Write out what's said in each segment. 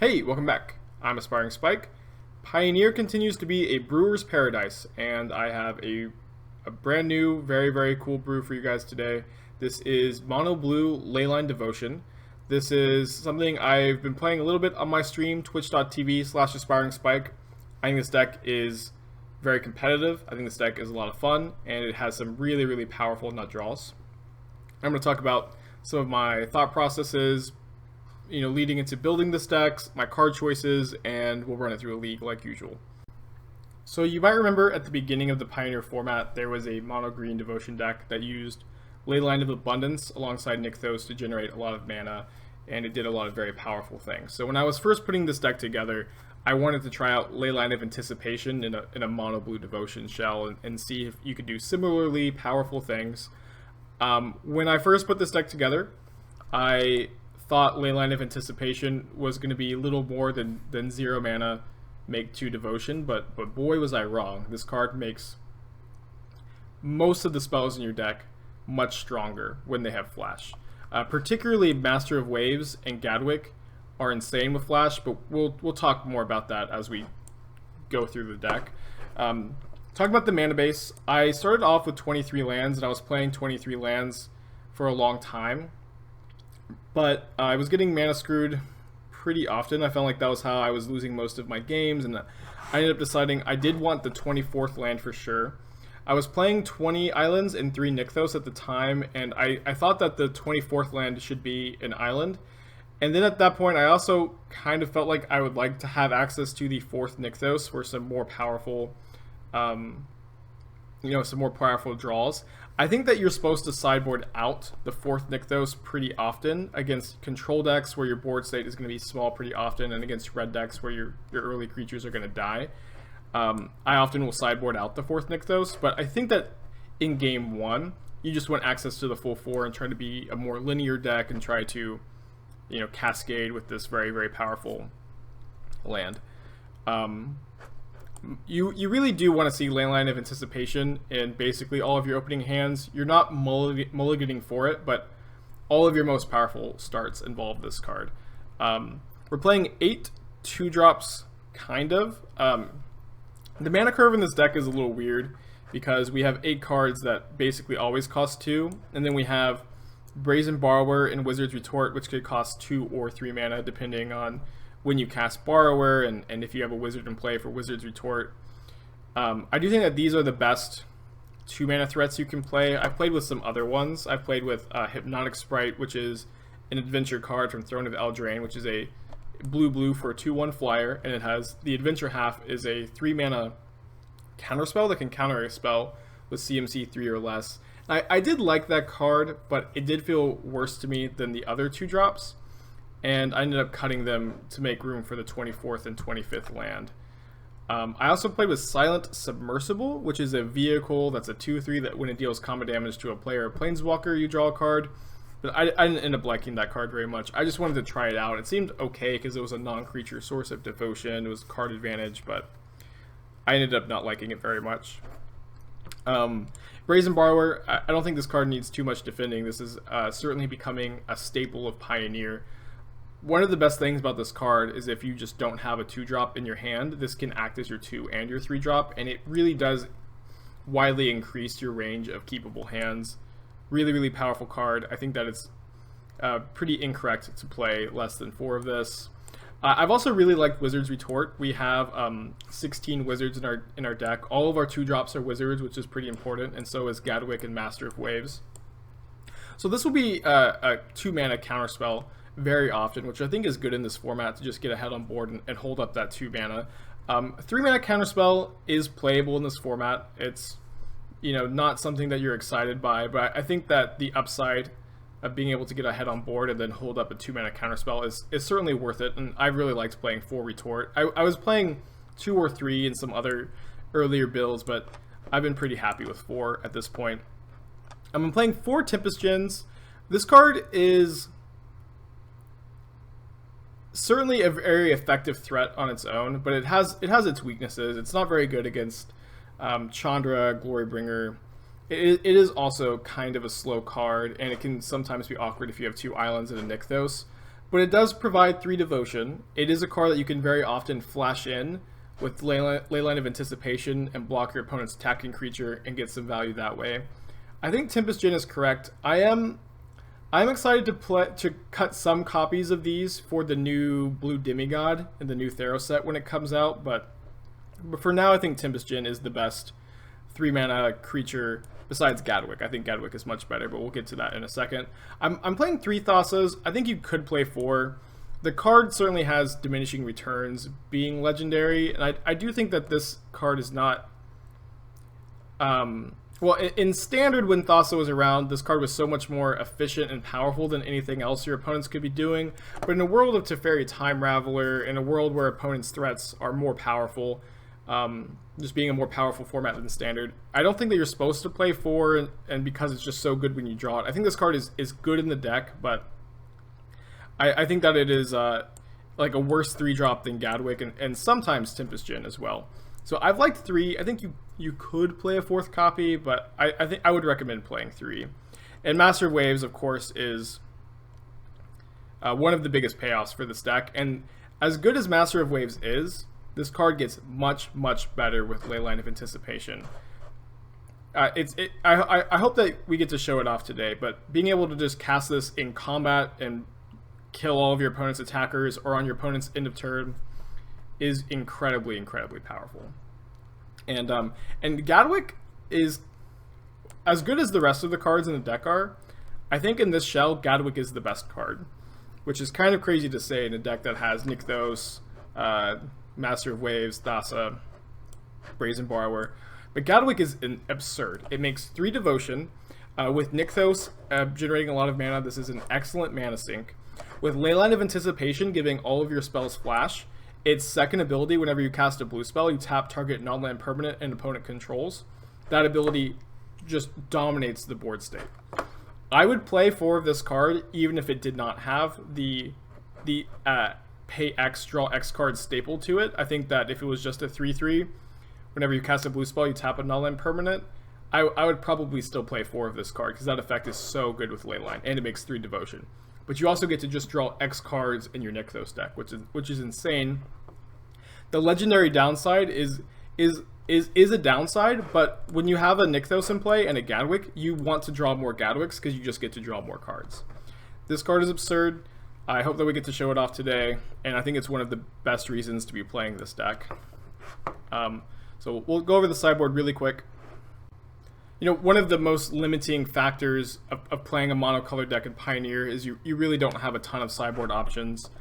Hey, welcome back. I'm Aspiringspike. Pioneer continues to be a brewer's paradise, and I have a brand new, very cool brew for you guys today. This is Mono Blue Leyline Devotion. This is something I've been playing a little bit on my stream, twitch.tv/Aspiringspike. I think this deck is very competitive. I think this deck is a lot of fun, and it has some really powerful nut draws. I'm going to talk about some of my thought processes, leading into building this deck, my card choices, and we'll run it through a league like usual. So you might remember at the beginning of the Pioneer format, there was a mono green devotion deck that used Leyline of Abundance alongside Nykthos to generate a lot of mana, and it did a lot of very powerful things. So when I was first putting this deck together, I wanted to try out Leyline of Anticipation in a mono blue devotion shell and see if you could do similarly powerful things. When I first put this deck together, I thought Leyline of Anticipation was going to be a little more than 0 mana, make 2 devotion, but boy was I wrong. This card makes most of the spells in your deck much stronger when they have flash. Particularly Master of Waves and Gadwick are insane with flash, but we'll talk more about that as we go through the deck. Talking about the mana base, I started off with 23 lands, and I was playing 23 lands for a long time. But I was getting mana screwed pretty often. I felt like that was how I was losing most of my games, and I ended up deciding I did want the 24th land for sure. I was playing 20 islands and 3 Nykthos at the time, and I thought that the 24th land should be an island. And then at that point, I also kind of felt like I would like to have access to the 4th Nykthos for some more powerful, some more powerful draws. I think that you're supposed to sideboard out the 4th Nykthos pretty often against control decks where your board state is going to be small pretty often, and against red decks where your early creatures are going to die. I often will sideboard out the 4th Nykthos, but I think that in game 1, you just want access to the full 4 and try to be a more linear deck and try to, cascade with this very powerful land. You really do want to see Leyline of Anticipation in basically all of your opening hands. You're not mulliganing for it, but all of your most powerful starts involve this card. We're playing 8 2-drops, kind of. The mana curve in this deck is a little weird because we have 8 cards that basically always cost 2, and then we have Brazen Borrower and Wizard's Retort, which could cost 2 or 3 mana depending on when you cast Borrower and if you have a wizard in play for Wizard's Retort. I do think that these are the best 2 mana threats you can play. I've played with some other ones. I've played with Hypnotic Sprite, which is an adventure card from Throne of Eldraine, which is a blue for a 2/1 flyer, and it has the adventure half is a 3 mana counterspell that can counter a spell with CMC 3 or less. I did like that card, but it did feel worse to me than the other 2-drops. And I ended up cutting them to make room for the 24th and 25th land. I also played with Silent Submersible, which is a vehicle that's a 2/3 that when it deals combat damage to a player or planeswalker, you draw a card. But I didn't end up liking that card very much. I just wanted to try it out. It seemed okay because it was a non-creature source of devotion. It was card advantage, but I ended up not liking it very much. Brazen Borrower, I don't think this card needs too much defending. This is certainly becoming a staple of Pioneer. One of the best things about this card is if you just don't have a 2-drop in your hand, this can act as your 2 and your 3-drop, and it really does widely increase your range of keepable hands. Really powerful card. I think that it's pretty incorrect to play less than 4 of this. I've also really liked Wizard's Retort. We have 16 wizards in our deck. All of our 2-drops are wizards, which is pretty important, and so is Gadwick and Master of Waves. So this will be a 2 mana counterspell very often, which I think is good in this format to just get ahead on board and hold up that 2 mana. 3 mana counterspell is playable in this format. It's not something that you're excited by, but I think that the upside of being able to get ahead on board and then hold up a 2 mana counterspell is certainly worth it, and I really liked playing 4 Retort. I was playing 2 or 3 in some other earlier builds, but I've been pretty happy with 4 at this point. I'm playing 4 Tempest Gens. This card is certainly a very effective threat on its own, but it has its weaknesses. It's not very good against Chandra, Glorybringer. It is also kind of a slow card, and it can sometimes be awkward if you have 2 islands and a Nykthos. but it does provide 3 devotion. It is a card that you can very often flash in with Leyline of Anticipation and block your opponent's attacking creature and get some value that way. I think Tempest Djinn is correct. I'm excited to cut some copies of these for the new Blue Demigod and the new Thero set when it comes out, but for now I think Tempest Djinn is the best 3-mana creature besides Gadwick. I think Gadwick is much better, but we'll get to that in a second. I'm playing 3 Thassa's. I think you could play 4. The card certainly has diminishing returns being legendary, and I do think that this card is not... well, in Standard, when Thassa was around, this card was so much more efficient and powerful than anything else your opponents could be doing. But in a world of Teferi Time Raveler, in a world where opponents' threats are more powerful, just being a more powerful format than Standard, I don't think that you're supposed to play 4, and because it's just so good when you draw it. I think this card is good in the deck, but I think that it is like a worse 3-drop than Gadwick, and sometimes Tempest Djinn as well. So I've liked 3. I think you could play a 4th copy, but I think I would recommend playing 3. And Master of Waves, of course, is one of the biggest payoffs for this deck. And as good as Master of Waves is, this card gets much, much better with Leyline of Anticipation. I hope that we get to show it off today, but being able to just cast this in combat and kill all of your opponent's attackers or on your opponent's end of turn is incredibly, incredibly powerful. And Gadwick is as good as the rest of the cards in the deck are. I think in this shell, Gadwick is the best card, which is kind of crazy to say in a deck that has Nykthos, Master of Waves, Thassa, Brazen Borrower. But Gadwick is absurd. It makes 3 devotion. With Nykthos generating a lot of mana, this is an excellent mana sink. With Leyline of Anticipation giving all of your spells flash, its second ability, whenever you cast a blue spell, you tap target non-land permanent and opponent controls. That ability just dominates the board state. I would play 4 of this card even if it did not have the pay X, draw X card staple to it. I think that if it was just a 3/3, whenever you cast a blue spell, you tap a non-land permanent, I would probably still play 4 of this card because that effect is so good with Leyline, and it makes 3 devotion. But you also get to just draw X cards in your Nykthos deck, which is insane. The legendary downside is a downside, but when you have a Nykthos in play and a Gadwick, you want to draw more Gadwicks because you just get to draw more cards. This card is absurd. I hope that we get to show it off today, and I think it's one of the best reasons to be playing this deck. So we'll go over the sideboard really quick. You know, one of the most limiting factors of playing a monocolored deck in Pioneer is you really don't have a ton of sideboard options.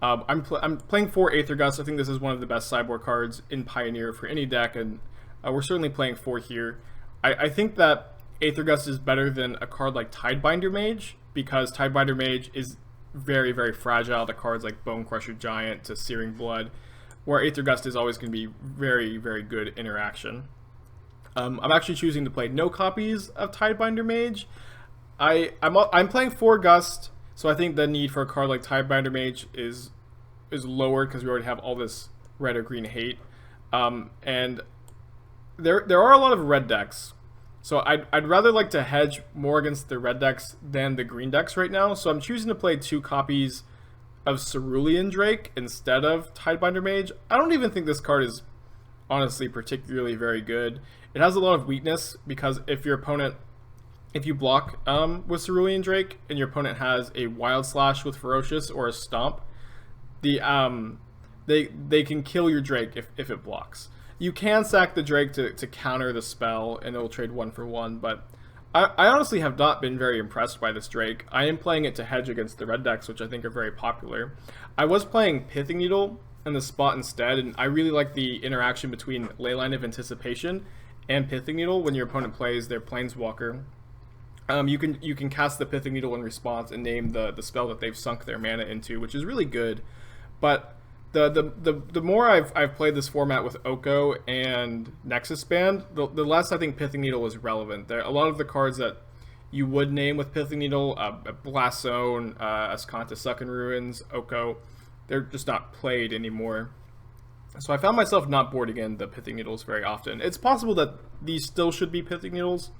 I'm playing 4 Aether Gust. I think this is one of the best sideboard cards in Pioneer for any deck, and we're certainly playing 4 here. I think that Aether Gust is better than a card like Tidebinder Mage, because Tidebinder Mage is very, very fragile to cards like Bone Crusher Giant to Searing Blood, where Aether Gust is always going to be very, very good interaction. I'm actually choosing to play no copies of Tidebinder Mage. I'm playing 4 Gust, so I think the need for a card like Tidebinder Mage is lower because we already have all this red or green hate. And there are a lot of red decks, so I'd rather like to hedge more against the red decks than the green decks right now. So I'm choosing to play 2 copies of Cerulean Drake instead of Tidebinder Mage. I don't even think this card is honestly particularly very good. It has a lot of weakness because if you block with Cerulean Drake and your opponent has a Wild Slash with Ferocious or a Stomp, they can kill your Drake if it blocks. You can sack the Drake to counter the spell and it'll trade 1 for 1, but I honestly have not been very impressed by this Drake. I am playing it to hedge against the red decks, which I think are very popular. I was playing Pithing Needle in the spot instead, and I really like the interaction between Leyline of Anticipation and Pithing Needle when your opponent plays their Planeswalker. You can cast the Pithing Needle in response and name the spell that they've sunk their mana into, which is really good. But the more I've played this format with Oko and Nexus Band, the less I think Pithing Needle is relevant. There a lot of the cards that you would name with Pithing Needle, Blast Zone, Ascanta Suckin Ruins, Oko, they're just not played anymore. So I found myself not boarding in the Pithing Needles very often. It's possible that these still should be Pithing Needles.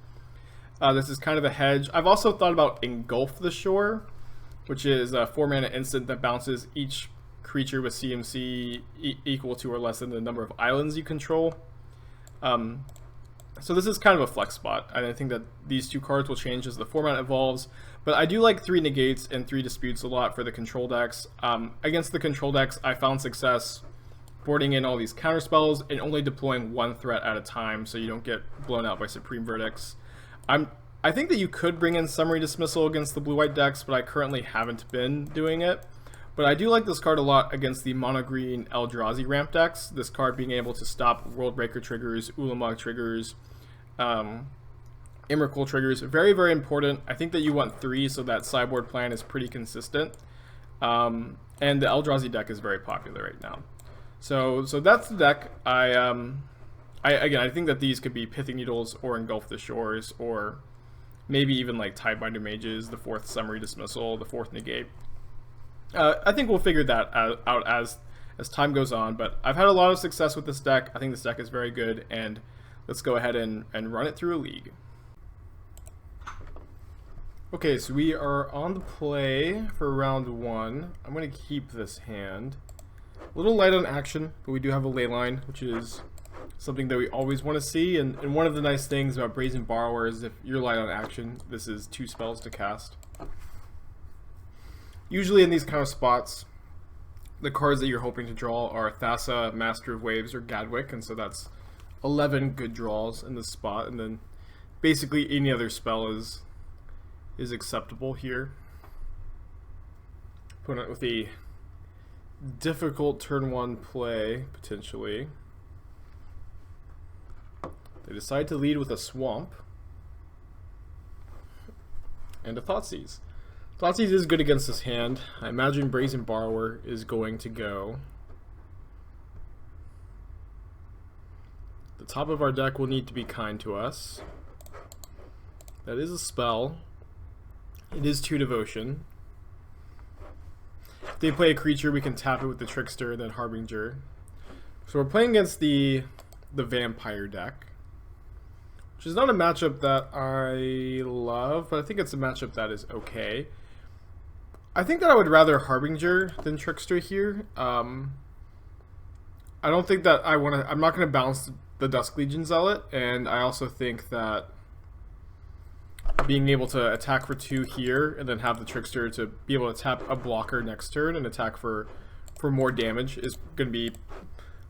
This is kind of a hedge. I've also thought about Engulf the Shore, which is a 4-mana instant that bounces each creature with CMC equal to or less than the number of islands you control. So this is kind of a flex spot, and I think that these two cards will change as the format evolves. But I do like 3 negates and 3 disputes a lot for the control decks. Against the control decks, I found success boarding in all these counter spells and only deploying 1 threat at a time, so you don't get blown out by Supreme Verdicts. I think that you could bring in Summary Dismissal against the blue-white decks, but I currently haven't been doing it. But I do like this card a lot against the mono-green Eldrazi ramp decks. This card being able to stop World Breaker triggers, Ulamog triggers, Emrakul triggers. Very, very important. I think that you want 3, so that sideboard plan is pretty consistent. And the Eldrazi deck is very popular right now. So that's the deck. Again, I think that these could be Pithing Needles or Engulf the Shores, or maybe even like Tidebinder Mages, the 4th Summary Dismissal, the 4th Negate. I think we'll figure that out as time goes on, but I've had a lot of success with this deck. I think this deck is very good, and let's go ahead and run it through a league. Okay, so we are on the play for round 1. I'm going to keep this hand. A little light on action, but we do have a leyline, which is something that we always want to see, and one of the nice things about Brazen Borrower is if you're light on action, this is 2 spells to cast. Usually in these kind of spots, the cards that you're hoping to draw are Thassa, Master of Waves, or Gadwick, and so that's 11 good draws in this spot, and then basically any other spell is acceptable here. Opponent with a difficult turn 1 play, potentially. They decide to lead with a Swamp and a Thoughtseize. Thoughtseize is good against this hand. I imagine Brazen Borrower is going to go. The top of our deck will need to be kind to us. That is a spell. It is 2 Devotion. If they play a creature, we can tap it with the Trickster and then Harbinger. So we're playing against the Vampire deck, which is not a matchup that I love, but I think it's a matchup that is okay. I think that I would rather Harbinger than Trickster here. I don't think that I'm not going to balance the Dusk Legion Zealot, and I also think that being able to attack for 2 here and then have the Trickster to be able to tap a blocker next turn and attack for more damage is going to be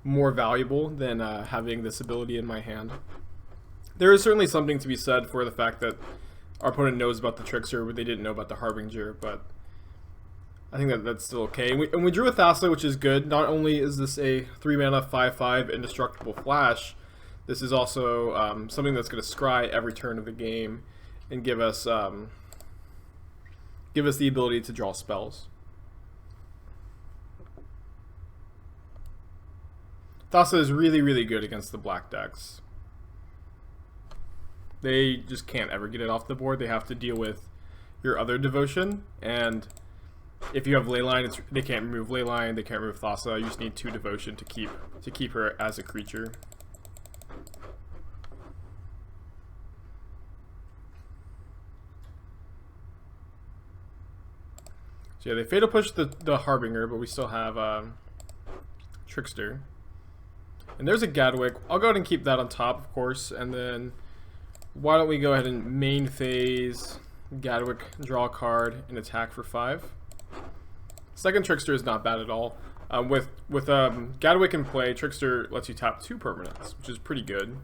more valuable than having this ability in my hand. There is certainly something to be said for the fact that our opponent knows about the Trickster, but they didn't know about the Harbinger, but I think that's still okay. And we drew a Thassa, which is good. Not only is this a 3-mana 5/5 indestructible flash, this is also something that's going to scry every turn of the game and give us the ability to draw spells. Thassa is really, really good against the black decks. They just can't ever get it off the board. They have to deal with your other Devotion, and if you have Leyline, they can't remove Leyline, they can't remove Thassa. You just need 2 Devotion to keep her as a creature. So yeah, they Fatal Push the Harbinger, but we still have Trickster. And there's a Gadwick. I'll go ahead and keep that on top, of course, and then why don't we go ahead and main phase Gadwick, draw a card, and attack for 5. Second Trickster is not bad at all. With Gadwick in play, Trickster lets you tap 2 permanents, which is pretty good.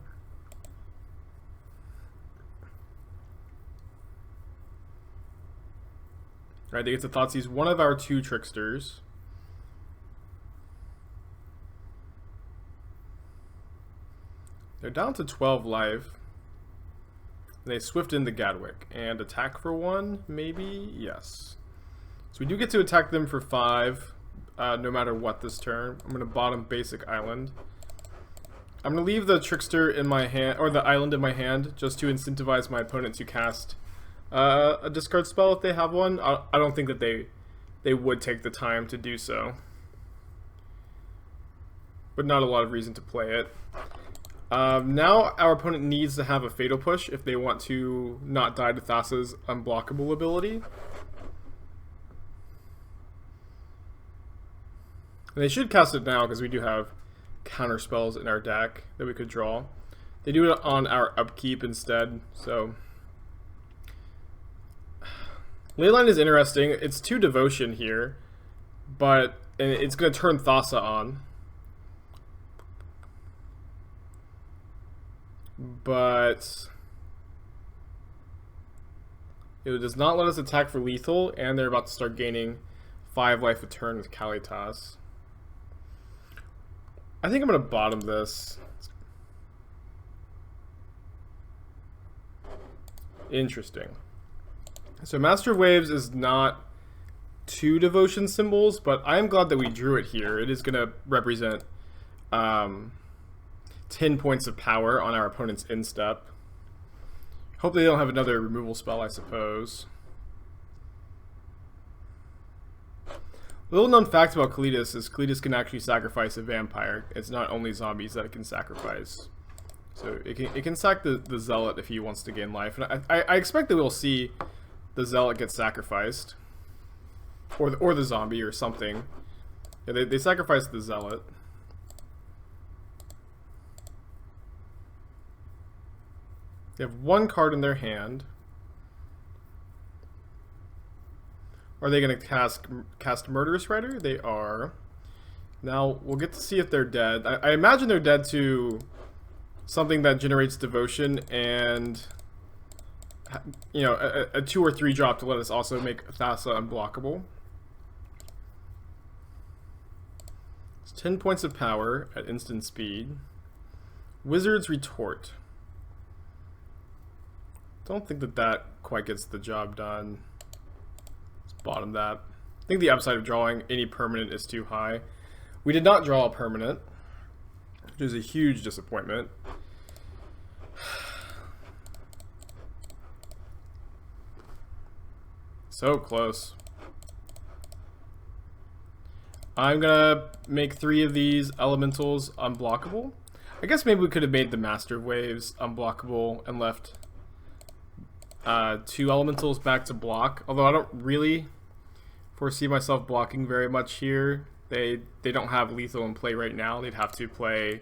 Right, they get to Thoughtseize one of our 2 Tricksters. They're down to 12 life. They swift into Gadwick and attack for 1, maybe? Yes. So we do get to attack them for 5, no matter what this turn. I'm going to bottom basic island. I'm going to leave the Trickster in my hand, or the island in my hand, just to incentivize my opponent to cast a discard spell if they have one. I don't think that they would take the time to do so, but not a lot of reason to play it. Now our opponent needs to have a Fatal Push if they want to not die to Thassa's unblockable ability. So I'm going to go ahead and keep that on top, of course, and then why don't we go ahead and main phase Gadwick, draw a card, and attack for 5. Second Trickster is not bad at all. With Gadwick in play, Trickster lets you tap 2 permanents, which is pretty good. Right, they get to Thoughtseize one of our 2 Tricksters. They're down to 12 life. They swift into Gadwick and attack for 1, maybe? Yes. So we do get to attack them for 5, no matter what this turn. I'm going to leave the Trickster in my hand, or the island in my hand, just to incentivize my opponent to cast a discard spell if they have one. And they should cast it now because we do have counter spells in our deck that we could draw. They do it on our upkeep instead, so... Leyline is interesting. It's 2 Devotion here, but it's going to turn Thassa on. But it does not let us attack for lethal, and they're about to start gaining 5 life a turn with Kalitas. I think I'm going to bottom this. Interesting. So Master of Waves is not 2 Devotion symbols, but I am glad that we drew it here. It is going to represent 10 points of power on our opponent's instep. Hope they don't have another removal spell, I suppose. Little known fact about Kalitas is Kalitas can actually sacrifice a vampire. It's not only zombies that it can sacrifice. So it can sack the Zealot if he wants to gain life. And I expect that we'll see the Zealot get sacrificed. Or the zombie or something. Yeah, they sacrifice the Zealot. They have 1 card in their hand. Are they going to cast Murderous Rider? They are. Now, we'll get to see if they're dead. I imagine they're dead to something that generates Devotion and, you know, a 2 or 3 drop to let us also make Thassa unblockable. It's 10 points of power at instant speed. Wizard's Retort. Don't think that quite gets the job done. Let's bottom that. I think the upside of drawing any permanent is too high. We did not draw a permanent, which is a huge disappointment. So close. I'm gonna make 3 of these elementals unblockable. I guess maybe we could have made the Master of Waves unblockable and left 2 elementals back to block. Although I don't really foresee myself blocking very much here. They don't have lethal in play right now. They'd have to play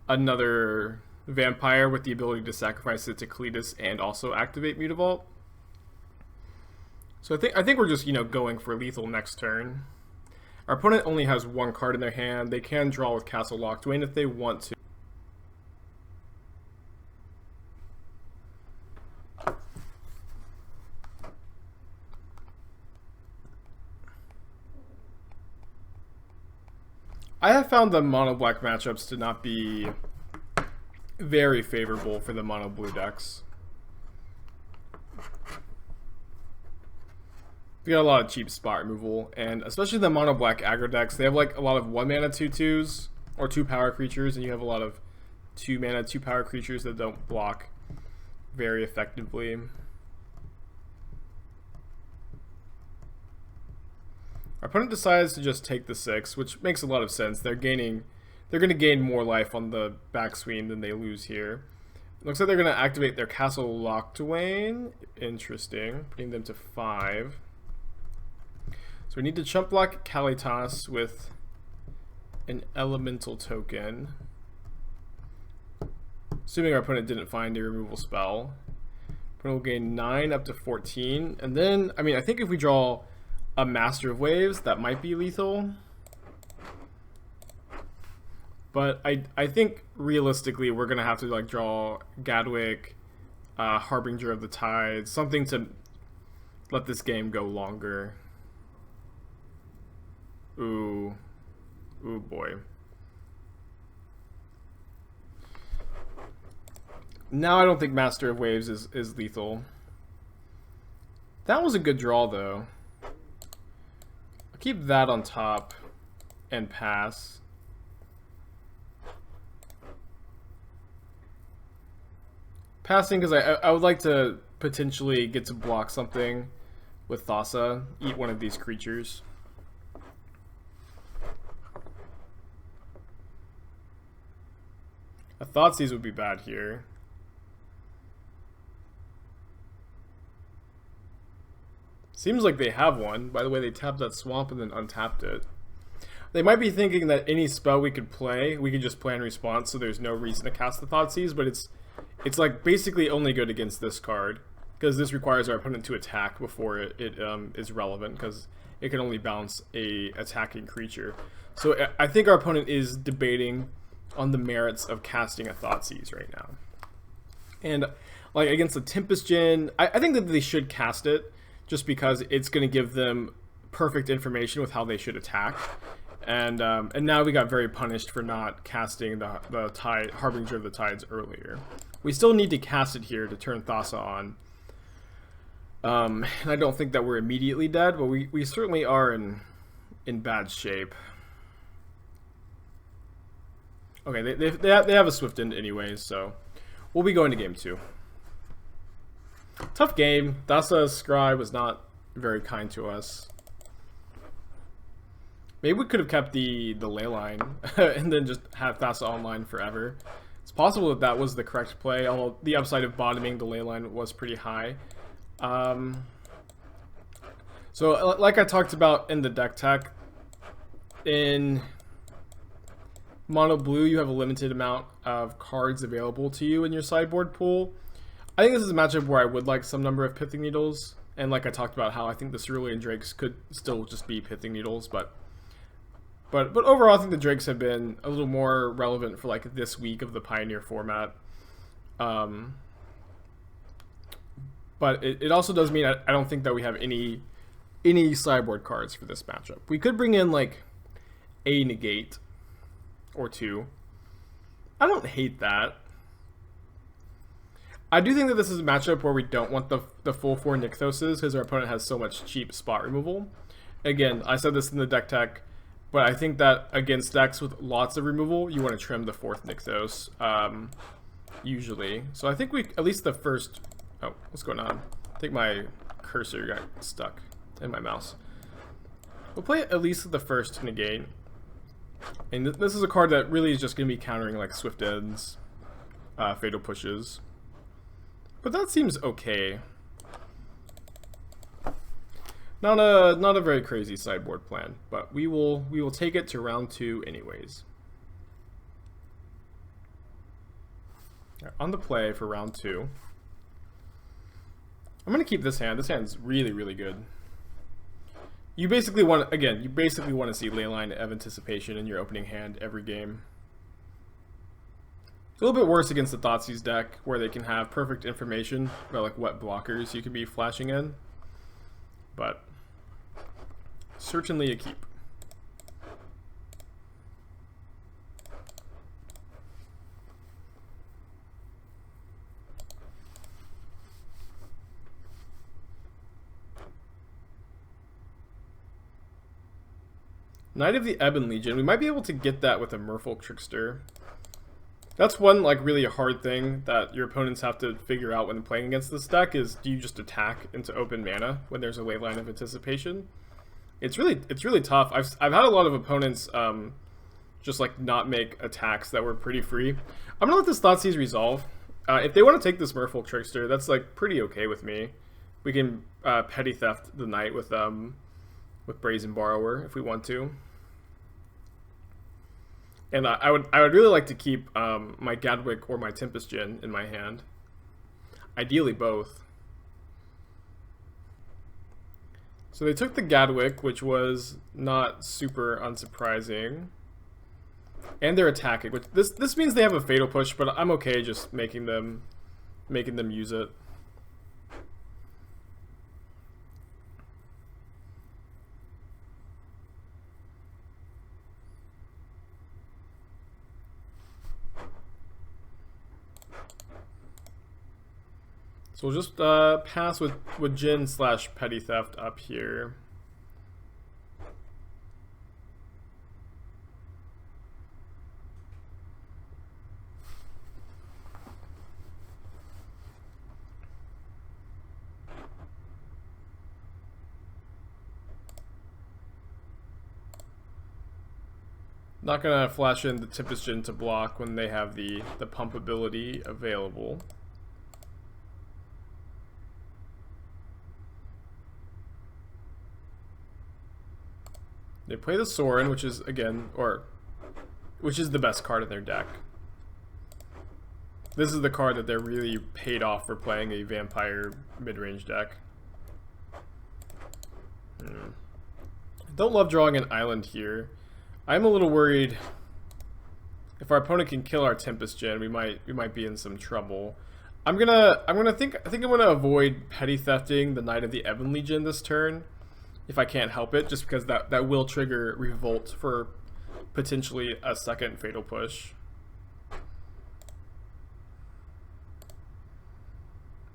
another vampire with the ability to sacrifice it to Kalitas and also activate Mutavault. So I think we're just, you know, going for lethal next turn. Our opponent only has 1 card in their hand. They can draw with Castle Lockdwain if they want to. I have found the mono-black matchups to not be very favorable for the mono-blue decks. We got a lot of cheap spot removal, and especially the mono-black aggro decks, they have like a lot of 1 mana 2/2s, or 2 power creatures, and you have a lot of 2 mana 2 power creatures that don't block very effectively. Our opponent decides to just take the 6, which makes a lot of sense. They're going to gain more life on the backswing than they lose here. It looks like they're going to activate their Castle Lockdwain. Interesting. Putting them to 5. So we need to chump block Kalitas with an elemental token. Assuming our opponent didn't find a removal spell. Opponent will gain 9 up to 14. And then, I mean, I think if we draw a Master of Waves, that might be lethal. But I think realistically we're gonna have to like draw Gadwick, Harbinger of the Tide, something to let this game go longer. Ooh boy. Now I don't think Master of Waves is lethal. That was a good draw though. Keep that on top and pass. Passing because I would like to potentially get to block something with Thassa, eat one of these creatures. I thought these would be bad here. Seems like they have one. By the way, they tapped that swamp and then untapped it. They might be thinking that any spell we could play, we could just play in response, so there's no reason to cast the Thoughtseize, but it's like basically only good against this card, because this requires our opponent to attack before it is relevant, because it can only bounce a attacking creature. So I think our opponent is debating on the merits of casting a Thoughtseize right now. And like against the Tempest Djinn, I think that they should cast it, just because it's going to give them perfect information with how they should attack. And now we got very punished for not casting the tide, Harbinger of the Tides earlier. We still need to cast it here to turn Thassa on. And I don't think that we're immediately dead, but we certainly are in bad shape. Okay, they have a Swift End anyways, so we'll be going to game 2. Tough game. Thassa's Scry was not very kind to us. Maybe we could have kept the leyline and then just have Thassa online forever. It's possible that that was the correct play, although the upside of bottoming the leyline was pretty high. So like I talked about in the deck tech, in mono blue you have a limited amount of cards available to you in your sideboard pool. I think this is a matchup where I would like some number of Pithing Needles, and like I talked about how I think the Cerulean Drakes could still just be Pithing Needles, but overall I think the Drakes have been a little more relevant for like this week of the Pioneer format. But it also does mean I don't think that we have any sideboard cards for this matchup. We could bring in like a negate or two. I don't hate that. I do think that this is a matchup where we don't want the full 4 Nykthoses because our opponent has so much cheap spot removal. Again, I said this in the deck tech, but I think that against decks with lots of removal, you want to trim the 4th Nykthos, usually. So I think we, at least the first... Oh, what's going on? I think my cursor got stuck in my mouse. We'll play at least the first negate. And this is a card that really is just going to be countering like Swift Ends, Fatal Pushes. But that seems okay. Not a very crazy sideboard plan, but we will take it to round 2 anyways. Right, on the play for round 2. I'm gonna keep this hand. This hand's really, really good. You basically want to see Leyline of Anticipation in your opening hand every game. A little bit worse against the Thoughtseize deck, where they can have perfect information about like what blockers you could be flashing in. But certainly a keep. Knight of the Ebon Legion. We might be able to get that with a Merfolk Trickster. That's one like really hard thing that your opponents have to figure out when playing against this deck is, do you just attack into open mana when there's a Leyline of Anticipation? It's really tough. I've had a lot of opponents just like not make attacks that were pretty free. I'm gonna let this Thoughtseize resolve. If they want to take this Merfolk Trickster, that's like pretty okay with me. We can Petty Theft the Knight with Brazen Borrower if we want to. And I would really like to keep my Gadwick or my Tempest Djinn in my hand. Ideally both. So they took the Gadwick, which was not super unsurprising. And they're attacking, which this means they have a Fatal Push, but I'm okay just making them use it. So we'll just pass with Djinn / Petty Theft up here. Not gonna flash in the Tempest Djinn to block when they have the pump ability available. They play the Sorin, which is, again, which is the best card in their deck. This is the card that they're really paid off for playing a vampire mid-range deck. Don't love drawing an island here. I'm a little worried if our opponent can kill our Tempest Gen, we might be in some trouble. I think I'm gonna avoid petty thefting the Knight of the Ebon Legion this turn, if I can't help it, just because that will trigger Revolt for potentially a second Fatal Push.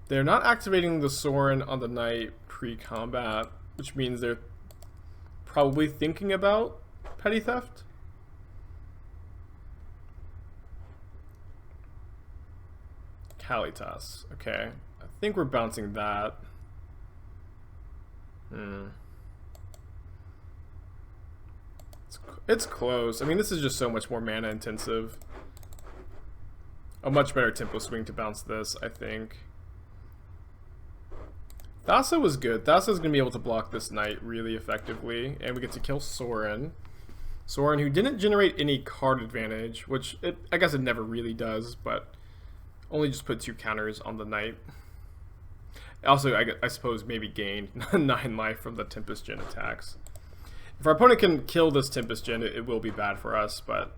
They're not activating the Sorin on the Knight pre-combat, which means they're probably thinking about petty theft. Kalitas. Okay. I think we're bouncing that. It's close. I mean, this is just so much more mana intensive. A much better tempo swing to bounce this, I think. Thassa was good. Thassa's going to be able to block this Knight really effectively, and we get to kill Sorin. Sorin, who didn't generate any card advantage, which I guess it never really does, but only just put 2 counters on the Knight. Also, I suppose maybe gained 9 life from the Tempest Gen attacks. If our opponent can kill this Tempest Gen, it will be bad for us, but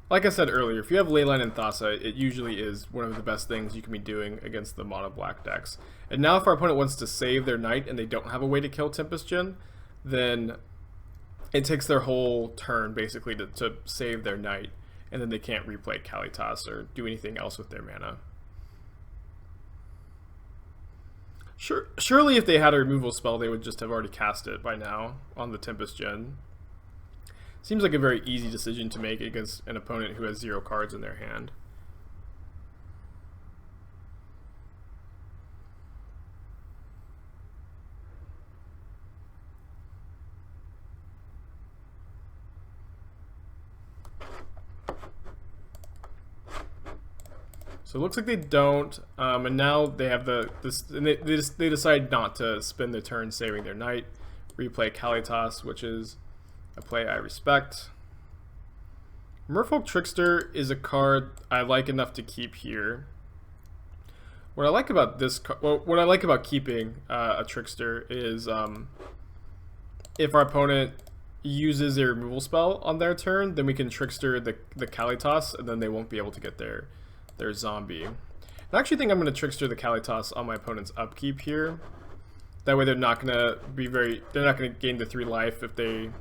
like I said earlier, if you have Leyline and Thassa, it usually is one of the best things you can be doing against the mono black decks. And now if our opponent wants to save their Knight and they don't have a way to kill Tempest Gen, then it takes their whole turn basically to save their Knight, and then they can't replay Kalitas or do anything else with their mana. Surely if they had a removal spell, they would just have already cast it by now on the Tempest Gen. Seems like a very easy decision to make against an opponent who has 0 cards in their hand. So it looks like they don't, and now they have they decide not to spend the turn saving their Knight, replay Kalitas, which is a play I respect. Merfolk Trickster is a card I like enough to keep here. What I like about this, what I like about keeping a Trickster is if our opponent uses a removal spell on their turn, then we can Trickster the Kalitas, and then they won't be able to get their zombie. I actually think I'm going to Trickster the Kalitas on my opponent's upkeep here. That way they're not going to gain the 3 life if they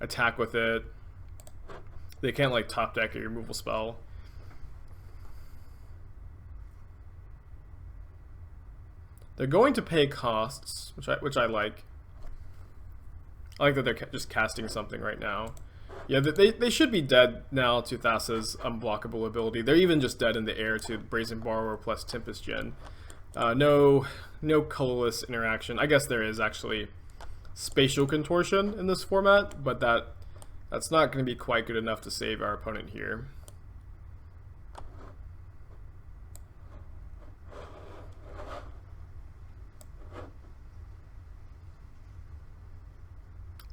attack with it. They can't like top deck a removal spell. They're going to pay costs, which I like. I like that they're just casting something right now. Yeah, they should be dead now to Thassa's unblockable ability. They're even just dead in the air to Brazen Borrower plus Tempest Gen. No colorless interaction. I guess there is actually spatial contortion in this format, but that's not going to be quite good enough to save our opponent here.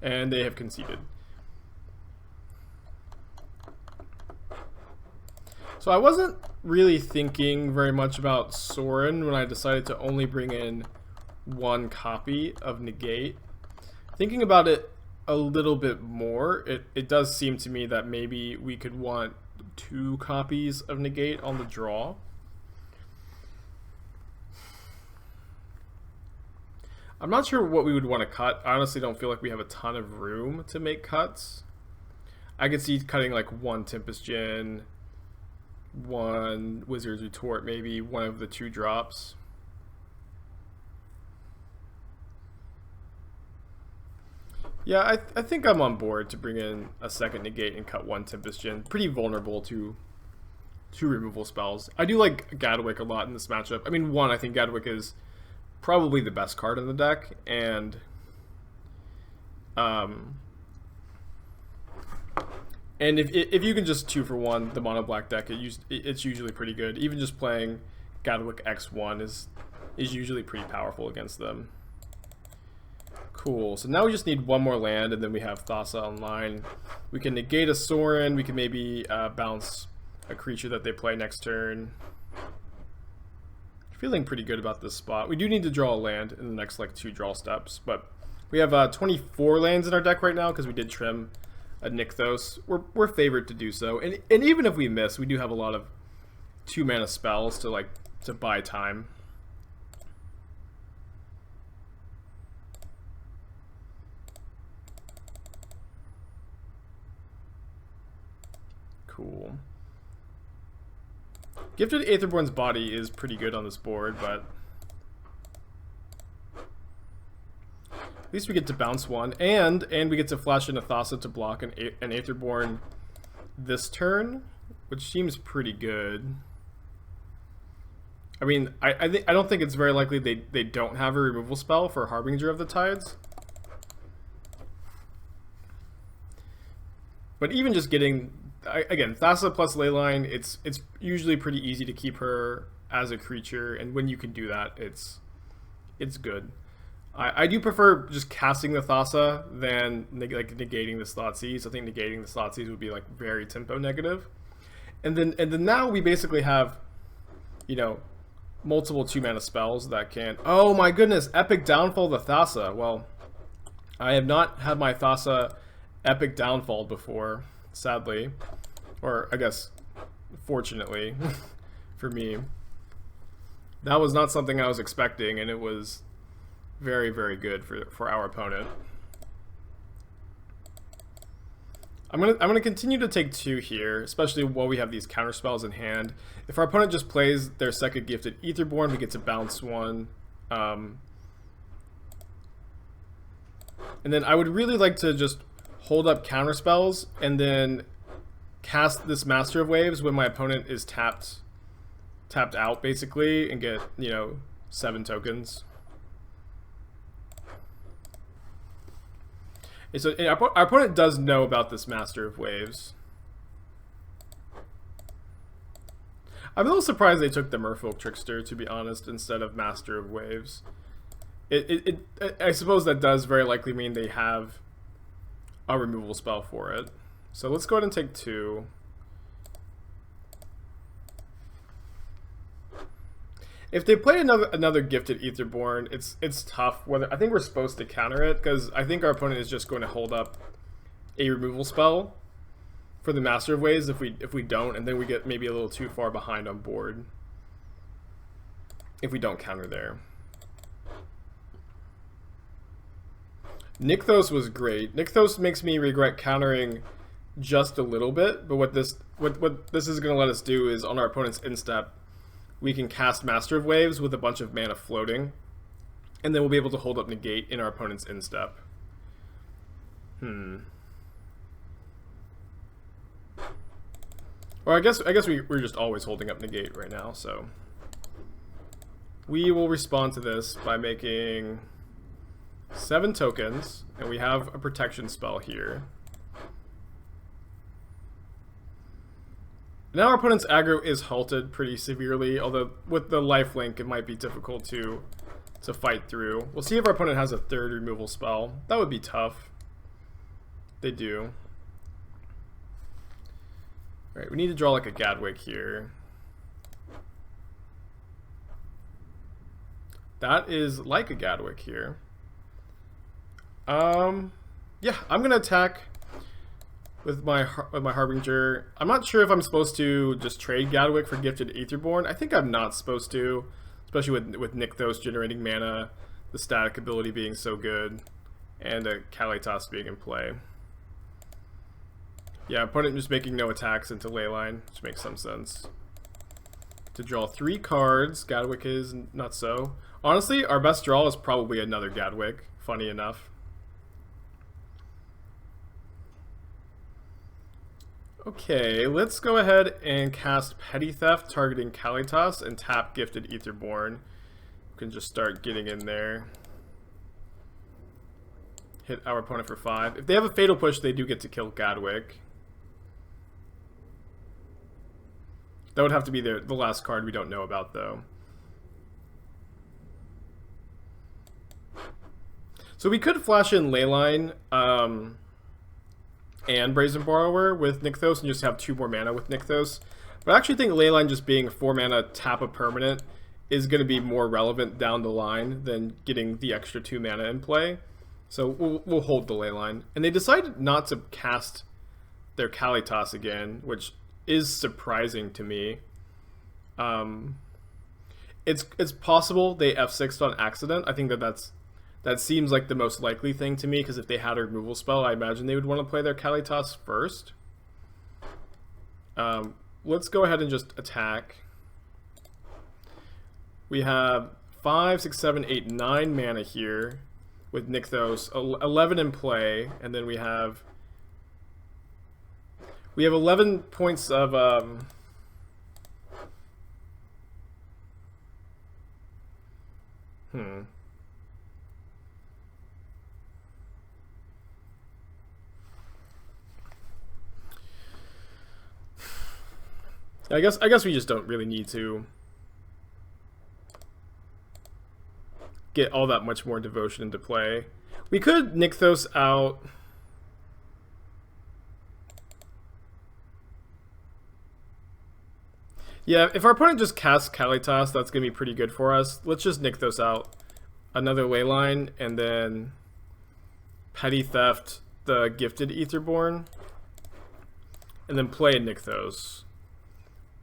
And they have conceded. So I wasn't really thinking very much about Sorin when I decided to only bring in 1 copy of Negate. Thinking about it a little bit more, it does seem to me that maybe we could want 2 copies of Negate on the draw. I'm not sure what we would want to cut. I honestly don't feel like we have a ton of room to make cuts. I could see cutting like 1 Tempest Gen, 1 Wizard's Retort, maybe 1 of the 2 drops. Yeah, I think I'm on board to bring in a second Negate and cut 1 Tempest Gen. Pretty vulnerable to 2 removal spells. I do like Gadwick a lot in this matchup. I mean, I think Gadwick is probably the best card in the deck, and if you can just 2 for 1 the mono black deck, it's usually pretty good. Even just playing Gadwick X1 is usually pretty powerful against them. Cool. So now we just need one more land, and then we have Thassa online. We can negate a Sorin. We can maybe bounce a creature that they play next turn. Feeling pretty good about this spot. We do need to draw a land in the next like 2 draw steps, but we have 24 lands in our deck right now because we did trim a Nykthos. We're favored to do so, and even if we miss, we do have a lot of 2-mana spells to buy time. Cool. Gifted Aetherborn's Body is pretty good on this board, but at least we get to bounce one, and we get to flash in a Thassa to block an Aetherborn this turn, which seems pretty good. I mean, I don't think it's very likely they don't have a removal spell for Harbinger of the Tides. But even just getting, again, Thassa plus Leyline, it's usually pretty easy to keep her as a creature, and when you can do that, it's good. I do prefer just casting the Thassa than like negating the Thoughtseize. I think negating the Thoughtseize would be like very tempo negative. And then now we basically have, you know, multiple 2-mana spells that can... Oh my goodness, Epic Downfall the Thassa. Well, I have not had my Thassa Epic Downfall before, sadly. Or, I guess, fortunately, for me. That was not something I was expecting, and it was very, very good for our opponent. I'm gonna continue to take 2 here, especially while we have these counter spells in hand. If our opponent just plays their second gifted Aetherborn, we get to bounce one. And then I would really like to just hold up counter spells and then cast this Master of Waves when my opponent is tapped out, basically, and get, you know, 7 tokens. So our opponent does know about this Master of Waves. I'm a little surprised they took the Merfolk Trickster, to be honest, instead of Master of Waves. I suppose that does very likely mean they have a removal spell for it. So let's go ahead and take 2. If they play another gifted Aetherborn, it's tough. Whether I think we're supposed to counter it, because I think our opponent is just going to hold up a removal spell for the Master of Waves if we don't, and then we get maybe a little too far behind on board if we don't counter there. Nykthos was great. Nykthos makes me regret countering just a little bit, but what this is going to let us do is on our opponent's instep, we can cast Master of Waves with a bunch of mana floating, and then we'll be able to hold up negate in our opponent's instep. Or I guess we're just always holding up negate right now, so we will respond to this by making 7 tokens, and we have a protection spell here. Now our opponent's aggro is halted pretty severely, although with the lifelink it might be difficult to fight through. We'll see if our opponent has a 3rd removal spell. That would be tough. They do. Alright, we need to draw like a Gadwick here. That is like a Gadwick here. Yeah, I'm gonna attack with my Harbinger. I'm not sure if I'm supposed to just trade Gadwick for gifted Aetherborn. I think I'm not supposed to, especially with Nykthos generating mana, the static ability being so good, and a Kalitas being in play. Yeah, opponent just making no attacks into Leyline, which makes some sense. To draw 3 cards, Gadwick is not so. Honestly, our best draw is probably another Gadwick, funny enough. Okay, let's go ahead and cast Petty Theft targeting Kalitas and tap Gifted Aetherborn. We can just start getting in there. Hit our opponent for 5. If they have a Fatal Push, they do get to kill Gadwick. That would have to be the last card we don't know about, though. So we could flash in Leyline and Brazen Borrower with Nykthos and just have 2 more mana with Nykthos. But I actually think Leyline just being 4 mana, tap a permanent is going to be more relevant down the line than getting the extra 2 mana in play. So we'll hold the Leyline. And they decided not to cast their Kalitas again, which is surprising to me. It's possible they F6'd on accident. I think that seems like the most likely thing to me, because if they had a removal spell, I imagine they would want to play their Kalitas first. Let's go ahead and just attack. We have 5, 6, 7, 8, 9 mana here with Nykthos, 11 in play, and then we have 11 points of I guess we just don't really need to get all that much more devotion into play. We could Nykthos out. Yeah, if our opponent just casts Kalitas, that's going to be pretty good for us. Let's just Nykthos out another Leyline, and then Petty Theft the Gifted Aetherborn, and then play Nykthos.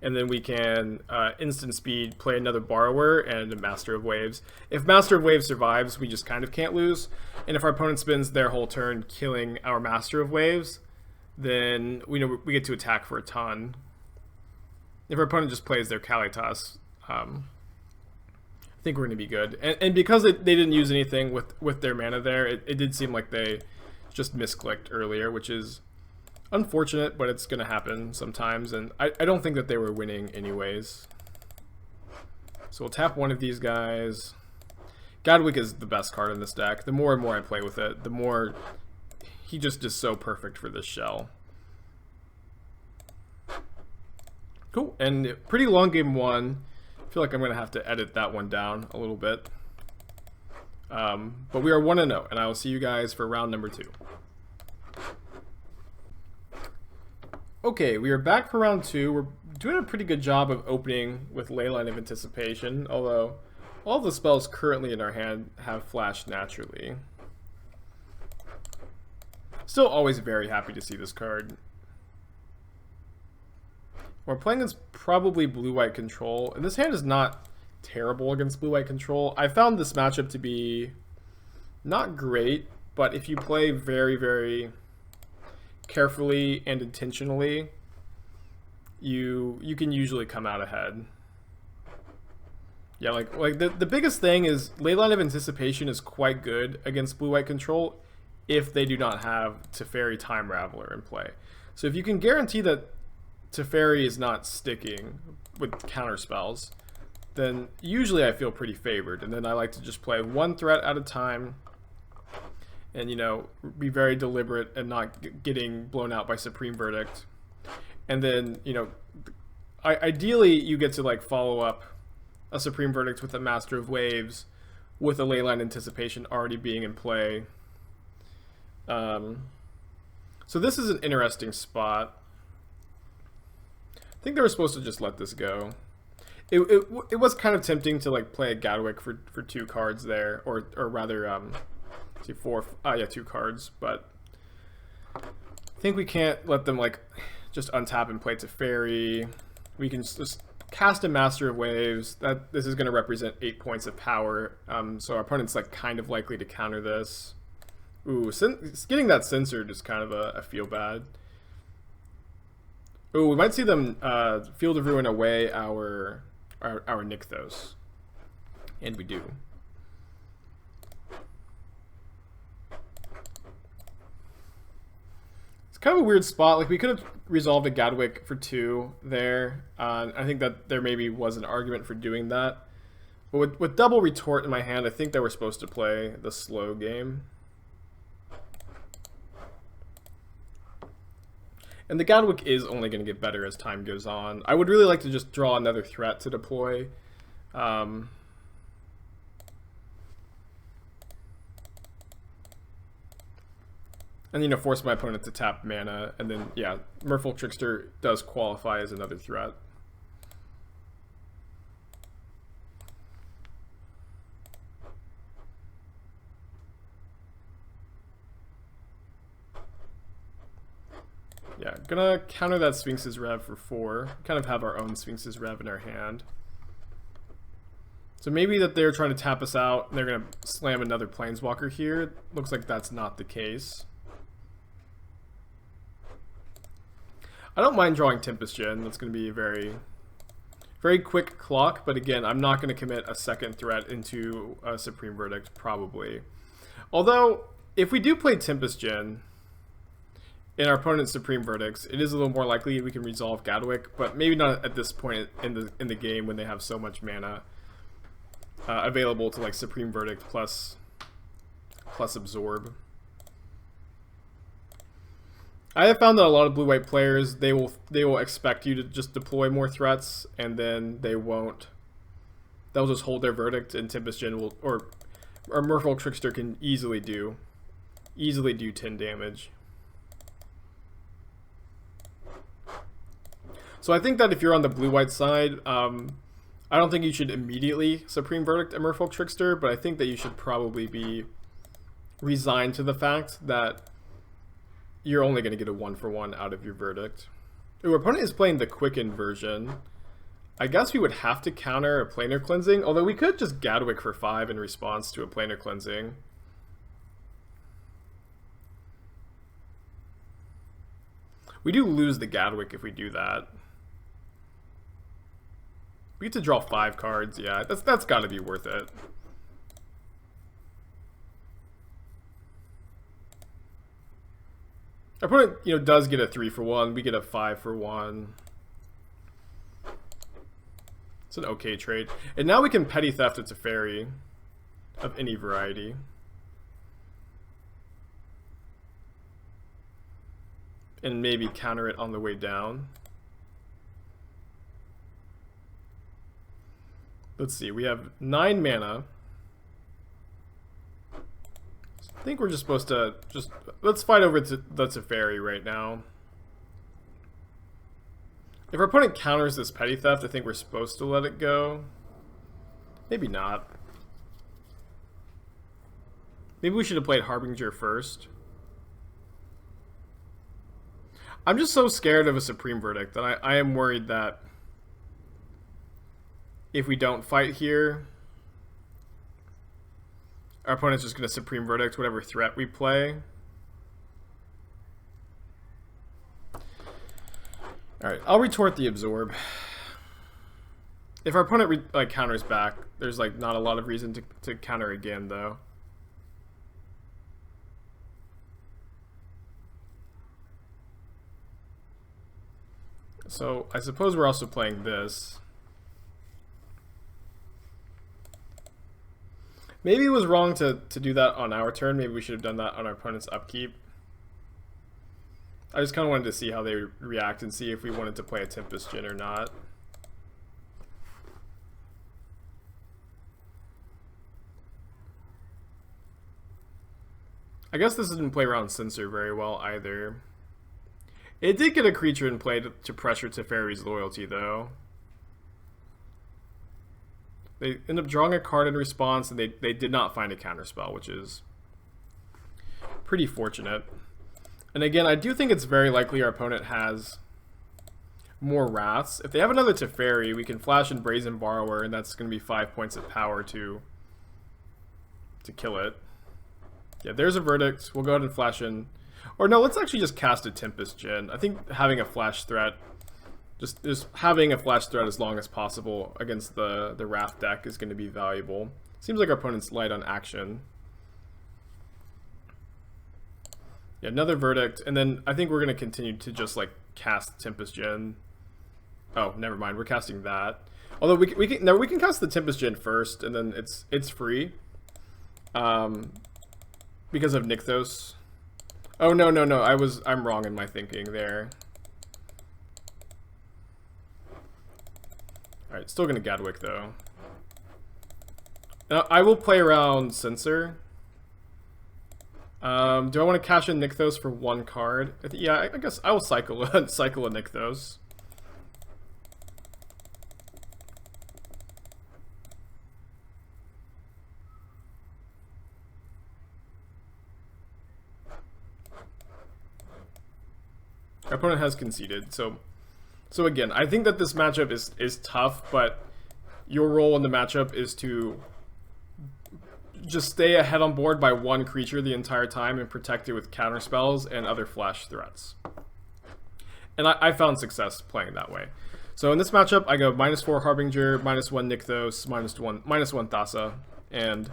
And then we can instant speed, play another Borrower and a Master of Waves. If Master of Waves survives, we just kind of can't lose. And if our opponent spends their whole turn killing our Master of Waves, then we get to attack for a ton. If our opponent just plays their Kalitas, I think we're going to be good. And because they didn't use anything with their mana there, it did seem like they just misclicked earlier, which is unfortunate, but it's going to happen sometimes, and I don't think that they were winning anyways. So we'll tap one of these guys. Gadwick is the best card in this deck. The more and more I play with it, the more he just is so perfect for this shell. Cool, and pretty long game 1. I feel like I'm going to have to edit that one down a little bit. But we are 1-0, and I will see you guys for round number 2. Okay, we are back for round 2. We're doing a pretty good job of opening with Leyline of Anticipation, although all the spells currently in our hand have flashed naturally. Still always very happy to see this card. We're playing against probably blue-white control, and this hand is not terrible against blue-white control. I found this matchup to be not great, but if you play very, very carefully and intentionally, you can usually come out ahead. Yeah, like the biggest thing is Leyline of Anticipation is quite good against blue-white control if they do not have Teferi Time Raveler in play. So if you can guarantee that Teferi is not sticking with counter spells, then usually I feel pretty favored, and then I like to just play one threat at a time and, be very deliberate and not getting blown out by Supreme Verdict. And then, ideally you get to follow up a Supreme Verdict with a Master of Waves with a Leyline Anticipation already being in play. So this is an interesting spot. I think they were supposed to just let this go. It was kind of tempting to play a Gadwick for 2 cards there, or rather see 2 cards, but I think we can't let them just untap and play Teferi. We can just cast a Master of Waves. This is going to represent 8 points of power, so our opponent's kind of likely to counter this. Ooh, getting that censored is kind of a feel bad. Ooh, we might see them Field of Ruin away our Nykthos, and we do. It's kind of a weird spot. We could have resolved a Gadwick for 2 there. I think that there maybe was an argument for doing that. But with double Retort in my hand, I think they were supposed to play the slow game. And the Gadwick is only going to get better as time goes on. I would really like to just draw another threat to deploy. And, you know, force my opponent to tap mana. And then, yeah, Merfolk Trickster does qualify as another threat. Yeah, gonna counter that Sphinx's Rev for 4. Kind of have our own Sphinx's Rev in our hand. So maybe that they're trying to tap us out and they're gonna slam another Planeswalker here. Looks like that's not the case. I don't mind drawing Tempest Gen. That's gonna be a very, very quick clock, but again, I'm not gonna commit a second threat into a Supreme Verdict, probably. Although, if we do play Tempest Gen in our opponent's Supreme Verdicts, it is a little more likely we can resolve Gadwick, but maybe not at this point in the game when they have so much mana available to like Supreme Verdict plus Absorb. I have found that a lot of blue-white players, they will expect you to just deploy more threats, and then they'll just hold their verdict, and Tempest Gen will, or Merfolk Trickster can easily do 10 damage. So I think that if you're on the blue-white side, I don't think you should immediately Supreme Verdict a Merfolk Trickster, but I think that you should probably be resigned to the fact that you're only going to get a 1-for-1 out of your verdict. Our opponent is playing the Quicken version. I guess we would have to counter a Planar Cleansing, although we could just Gadwick for 5 in response to a Planar Cleansing. We do lose the Gadwick if we do that. We get to draw 5 cards, yeah, that's got to be worth it. Our opponent, you know, does get a 3-for-1. We get a 5-for-1. It's an okay trade. And now we can Petty Theft a Teferi of any variety. And maybe counter it on the way down. Let's see, we have 9 mana. I think we're just supposed to let's fight over the Teferi right now. If our opponent counters this Petty Theft, I think we're supposed to let it go. Maybe not. Maybe we should have played Harbinger first. I'm just so scared of a Supreme Verdict that I am worried that if we don't fight here, our opponent's just going to Supreme Verdict whatever threat we play. Alright, I'll retort the Absorb. If our opponent counters back, there's like not a lot of reason to counter again though. So I suppose we're also playing this. Maybe it was wrong to do that on our turn. Maybe we should have done that on our opponent's upkeep. I just kind of wanted to see how they would react and see if we wanted to play a Tempest Gen or not. I guess this didn't play around Censor very well either. It did get a creature in play to pressure Teferi's loyalty though. They end up drawing a card in response, and they did not find a counterspell, which is pretty fortunate. And again, I do think it's very likely our opponent has more Wraths. If they have another Teferi, we can flash in Brazen Borrower, and that's going to be 5 points of power to kill it. Yeah, there's a Verdict. We'll go ahead and flash in. Or no, let's actually just cast a Tempest Gen. I think having a flash threat, just having a flash threat as long as possible against the Wrath deck is going to be valuable. Seems like our opponent's light on action. Yeah, another Verdict, and then I think we're going to continue to just like cast Tempest Gen. Oh, never mind, we're casting that. Although we can cast the Tempest Gen first, and then it's free. Because of Nykthos. Oh no, I'm wrong in my thinking there. Alright, still gonna Gadwick though. Now, I will play around Censor. Do I want to cash in Nykthos for one card? Yeah, I guess I will cycle a Nykthos. Our opponent has conceded, so again, I think that this matchup is tough, but your role in the matchup is to just stay ahead on board by one creature the entire time and protect it with counter spells and other flash threats. And I found success playing that way. So in this matchup, I go -4 Harbinger, -1 Nykthos, -1 Thassa, and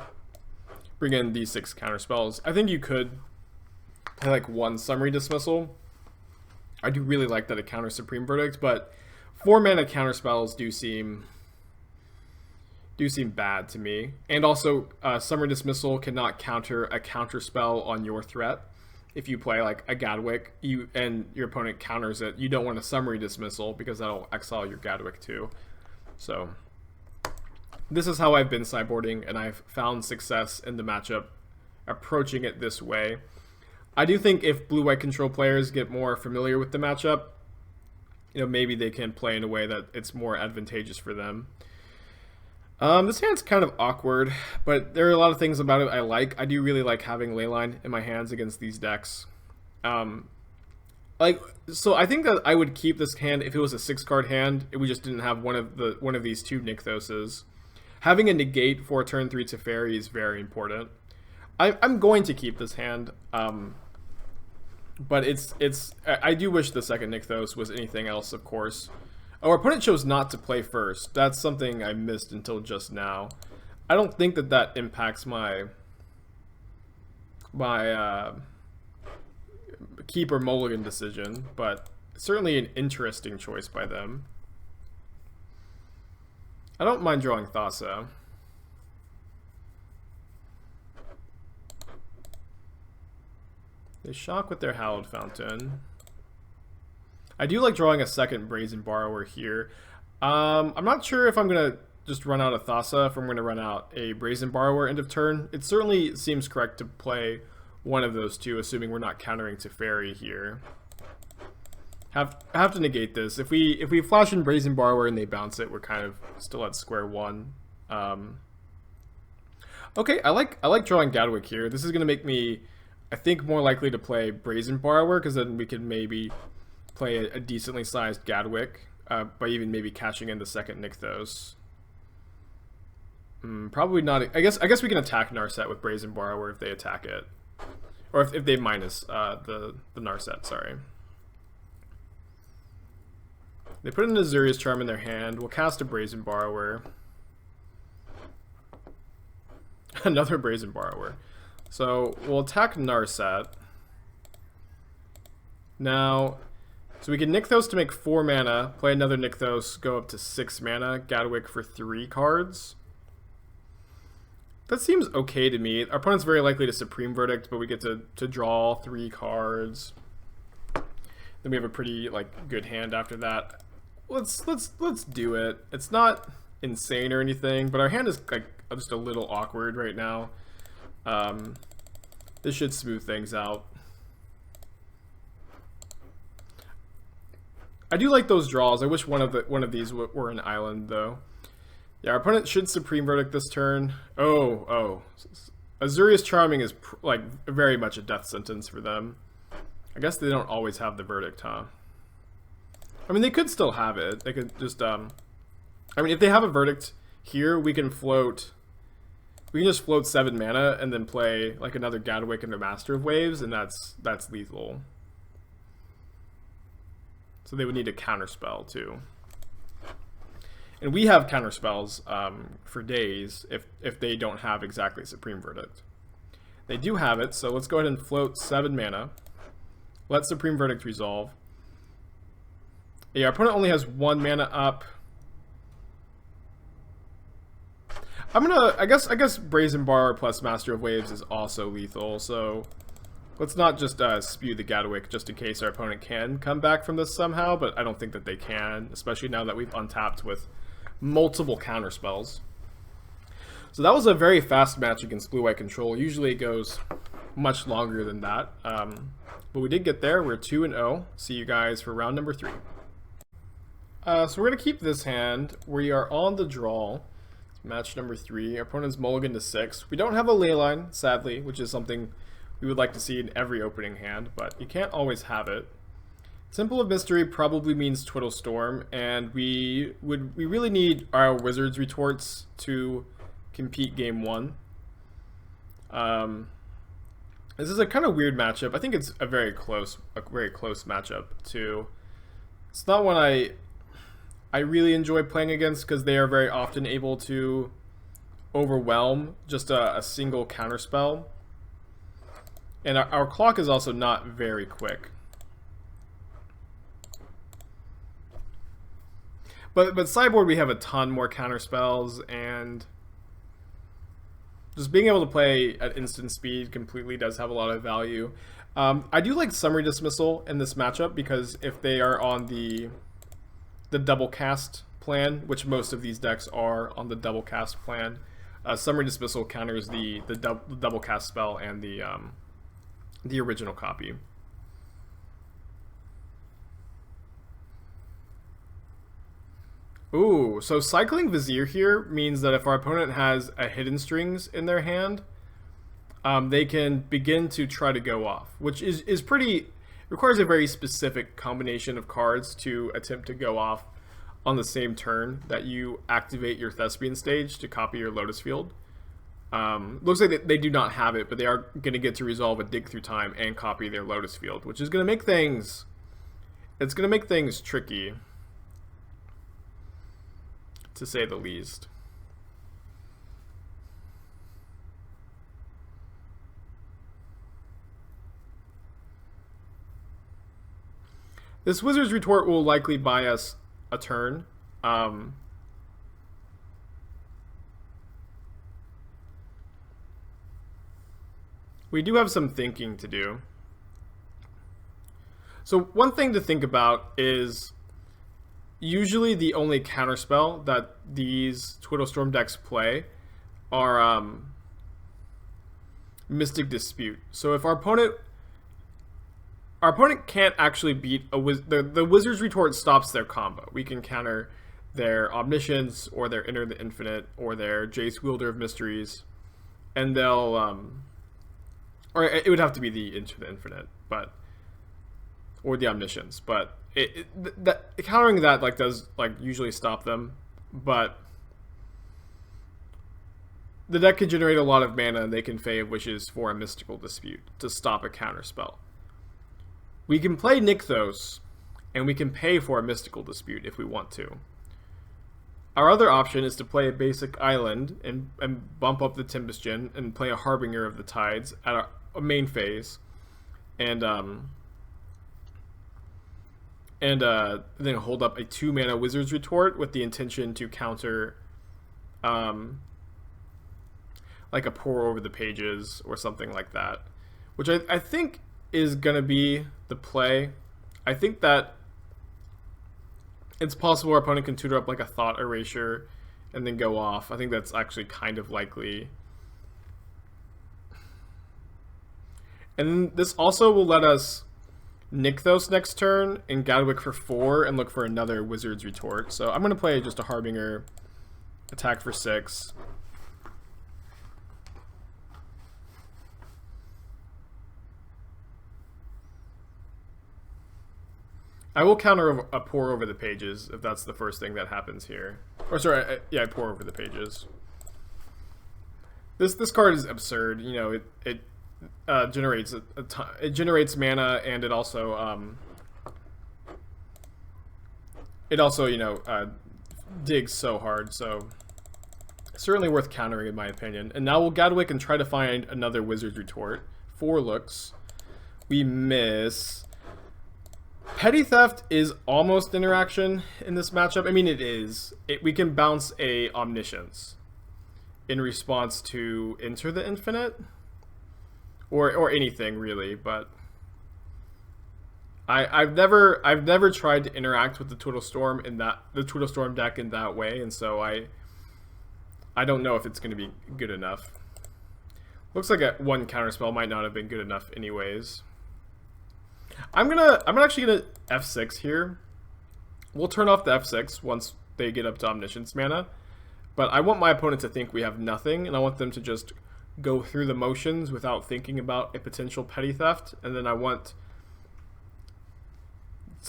bring in these 6 counter spells. I think you could play like 1 Summary Dismissal. I do really like that it counters Supreme Verdict, but 4 mana counter spells do seem bad to me. And also, Summary Dismissal cannot counter a counter spell on your threat. If you play like a Gadwick, and your opponent counters it, you don't want a Summary Dismissal because that'll exile your Gadwick too. So this is how I've been sideboarding, and I've found success in the matchup approaching it this way. I do think if blue-white control players get more familiar with the matchup, maybe they can play in a way that it's more advantageous for them. This hand's kind of awkward, but there are a lot of things about it I like. I do really like having leyline in my hands against these decks. So I think that I would keep this hand if it was a 6-card hand, if we just didn't have one of these 2 Nykthoses. Having a negate for turn 3 Teferi is very important. I'm going to keep this hand, but I do wish the second Nykthos was anything else, of course. Oh, our opponent chose not to play first. That's something I missed until just now. I don't think that impacts my keep or mulligan decision, but certainly an interesting choice by them. I don't mind drawing Thassa. They shock with their Hallowed Fountain. I do like drawing a second Brazen Borrower here. I'm not sure if I'm going to just run out a Thassa, if I'm going to run out a Brazen Borrower end of turn. It certainly seems correct to play one of those 2, assuming we're not countering Teferi here. Have to negate this. If we flash in Brazen Borrower and they bounce it, we're kind of still at square one. Okay, I like drawing Gadwick here. This is going to make me, I think, more likely to play Brazen Borrower, because then we can maybe play a decently sized Gadwick by even maybe catching in the second Nykthos. Probably not. I guess we can attack Narset with Brazen Borrower if they attack it, or if they minus the Narset. Sorry. They put an Azurius Charm in their hand. We'll cast a Brazen Borrower. Another Brazen Borrower. So we'll attack Narset. Now, so we can Nykthos to make 4 mana, play another Nykthos, go up to 6 mana, Gadwick for 3 cards. That seems okay to me. Our opponent's very likely to Supreme Verdict, but we get to draw 3 cards. Then we have a pretty good hand after that. Let's do it. It's not insane or anything, but our hand is just a little awkward right now. This should smooth things out. I do like those draws. I wish one of these were an island though. Yeah, our opponent should Supreme Verdict this turn. Oh. Azurius Charming is very much a death sentence for them. I guess they don't always have the Verdict, huh? I mean, they could still have it. They could just, I mean, if they have a Verdict here, we can just float 7 mana and then play another Gadwick and a Master of Waves, and that's lethal. So they would need a counterspell too. And we have counterspells for days if they don't have exactly Supreme Verdict. They do have it, so let's go ahead and float 7 mana. Let Supreme Verdict resolve. Yeah, our opponent only has 1 mana up. I guess Brazen Borrower plus Master of Waves is also lethal, so let's not just spew the Gadwick just in case our opponent can come back from this somehow, but I don't think that they can, especially now that we've untapped with multiple counterspells. So that was a very fast match against blue-white control. Usually it goes much longer than that. But we did get there. We're 2-0. See you guys for round number 3. So we're going to keep this hand. We are on the draw. Match number 3. Our opponent's mulligan to 6. We don't have a leyline, sadly, which is something we would like to see in every opening hand, but you can't always have it. Simple of Mystery probably means Twiddle Storm, and we really need our Wizard's Retorts to compete game 1. This is a kind of weird matchup. I think it's a very close matchup too. It's not one I really enjoy playing against because they are very often able to overwhelm just a single counterspell. And our clock is also not very quick. But Sideboard, we have a ton more counterspells, and just being able to play at instant speed completely does have a lot of value. I do like Summary Dismissal in this matchup because if they are on the double cast plan, which most of these decks are on the double cast plan, Summary Dismissal counters the double cast spell and the original copy. Ooh, so cycling Vizier here means that if our opponent has a Hidden Strings in their hand, they can begin to try to go off, which is pretty, requires a very specific combination of cards to attempt to go off on the same turn that you activate your Thespian Stage to copy your Lotus Field. Looks like they do not have it, but they are going to get to resolve a Dig Through Time and copy their Lotus Field, which is going to make things, it's going to make things tricky, to say the least. This Wizard's Retort will likely buy us a turn. We do have some thinking to do. So one thing to think about is usually the only counterspell that these Twiddle Storm decks play are Mystic Dispute. So if our opponent can't actually beat the Wizard's Retort stops their combo. We can counter their Omniscience or their Enter the Infinite or their Jace Wielder of Mysteries, and they'll or it would have to be the Into the Infinite, or the Omniscience, but countering that does usually stop them. But the deck can generate a lot of mana, and they can Fae of Wishes for a Mystical Dispute to stop a counterspell. We can play Nykthos, and we can pay for a Mystical Dispute if we want to. Our other option is to play a basic island and bump up the Tempest-Djinn and play a Harbinger of the Tides at a main phase, and then hold up a 2-mana Wizard's Retort with the intention to counter like a Pour Over the Pages or something like that, which I think is going to be the play. I think that it's possible our opponent can tutor up like a Thought Erasure and then go off. I think that's actually kind of likely. And then this also will let us Nykthos next turn and Gadwick for 4 and look for another Wizard's Retort. So I'm going to play just a Harbinger, attack for 6. I will counter a Pour Over the Pages if that's the first thing that happens here. Or sorry, I Pour Over the Pages. This card is absurd. You know, it generates it generates mana, and it also digs so hard. So certainly worth countering in my opinion. And now we'll Gadwick and try to find another Wizard's Retort. 4 looks. We miss. Petty Theft is almost interaction in this matchup. I mean, it is. We can bounce a Omniscience in response to Enter the Infinite, or anything really. But I've never tried to interact with the Twiddle Storm deck in that way, and so I don't know if it's going to be good enough. Looks like a one counterspell might not have been good enough anyways. I'm actually gonna F6 here. We'll turn off the F6 once they get up to Omniscience mana. But I want my opponent to think we have nothing, and I want them to just go through the motions without thinking about a potential petty theft, and then I want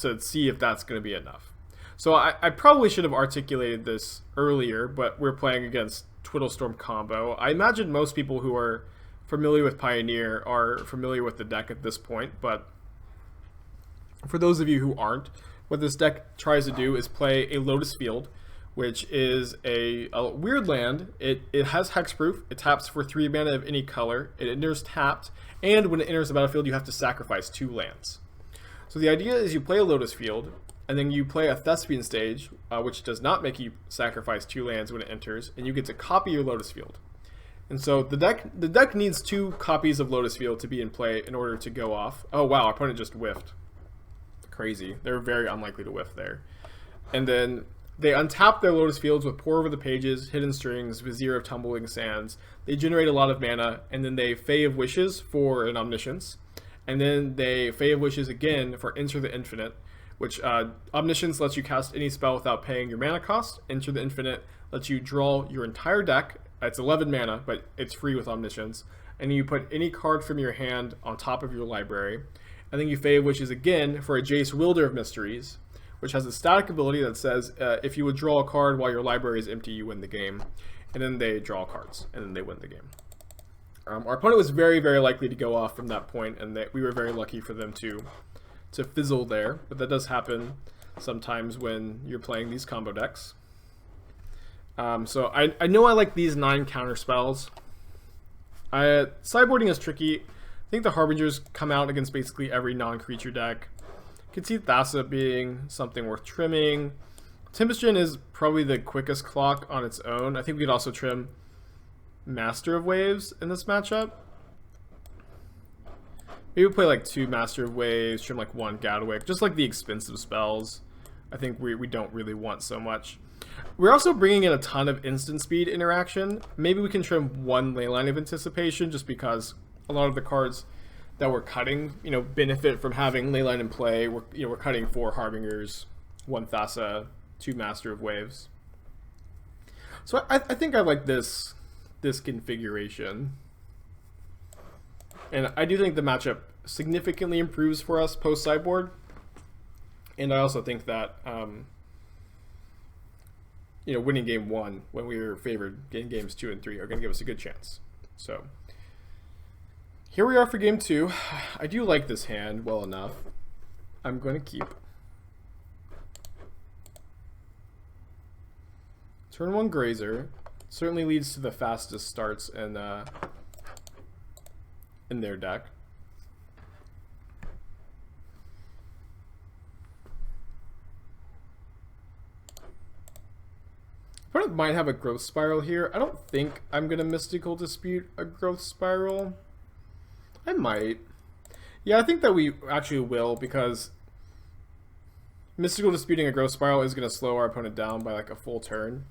to see if that's going to be enough. So I probably should have articulated this earlier, but we're playing against Twiddle Storm combo. I imagine most people who are familiar with Pioneer are familiar with the deck at this point, but for those of you who aren't, what this deck tries to do is play a Lotus Field, which is a weird land. It has hexproof. It taps for 3 mana of any color. It enters tapped, and when it enters the battlefield, you have to sacrifice 2 lands. So the idea is you play a Lotus Field, and then you play a Thespian Stage, which does not make you sacrifice 2 lands when it enters, and you get to copy your Lotus Field. And so the deck needs 2 copies of Lotus Field to be in play in order to go off. Oh wow, our opponent just whiffed. Crazy. They're very unlikely to whiff there. And then they untap their Lotus Fields with Pour Over the Pages, Hidden Strings, Vizier of Tumbling Sands. They generate a lot of mana, and then they Fae of Wishes for an Omniscience. And then they Fae of Wishes again for Enter the Infinite, which Omniscience lets you cast any spell without paying your mana cost. Enter the Infinite lets you draw your entire deck. It's 11 mana, but it's free with Omniscience. And you put any card from your hand on top of your library. And then you Fae of Wishes again for a Jace Wielder of Mysteries, which has a static ability that says if you would draw a card while your library is empty, you win the game. And then they draw cards, and then they win the game. Our opponent was very, very likely to go off from that point, and we were very lucky for them to fizzle there. But that does happen sometimes when you're playing these combo decks. So I know I like these 9 counter spells. Sideboarding is tricky. I think the Harbingers come out against basically every non-creature deck. You can see Thassa being something worth trimming. Tempest-Gen is probably the quickest clock on its own. I think we could also trim Master of Waves in this matchup. Maybe we'll play like 2 Master of Waves, trim like 1 Gadwick, just like the expensive spells. I think we don't really want so much. We're also bringing in a ton of instant speed interaction. Maybe we can trim 1 Leyline of Anticipation, just because a lot of the cards that we're cutting, benefit from having Leyline in play. We're cutting 4 Harbingers, 1 Thassa, 2 Master of Waves. So I think I like this configuration. And I do think the matchup significantly improves for us post-sideboard. And I also think that, winning game 1 when we were favored in games 2 and 3 are going to give us a good chance. So here we are for game 2. I do like this hand well enough. I'm going to keep. Turn 1 Grazer certainly leads to the fastest starts in their deck. Opponent might have a Growth Spiral here. I don't think I'm going to Mystical Dispute a Growth Spiral. I might. Yeah, I think that we actually will, because Mystical Disputing a Growth Spiral is going to slow our opponent down by like a full turn.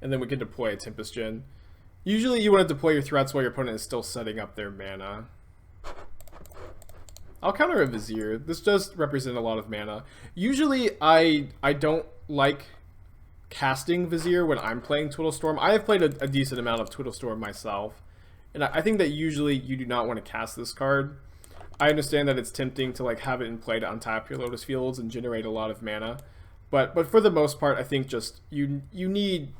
And then we can deploy a Tempest-Gen. Usually you want to deploy your threats while your opponent is still setting up their mana. I'll counter a Vizier. This does represent a lot of mana. Usually I don't like casting Vizier when I'm playing Twiddle Storm. I have played a decent amount of Twiddle Storm myself. And I think that usually you do not want to cast this card. I understand that it's tempting to like have it in play to untap your Lotus Fields and generate a lot of mana. But for the most part, I think just you need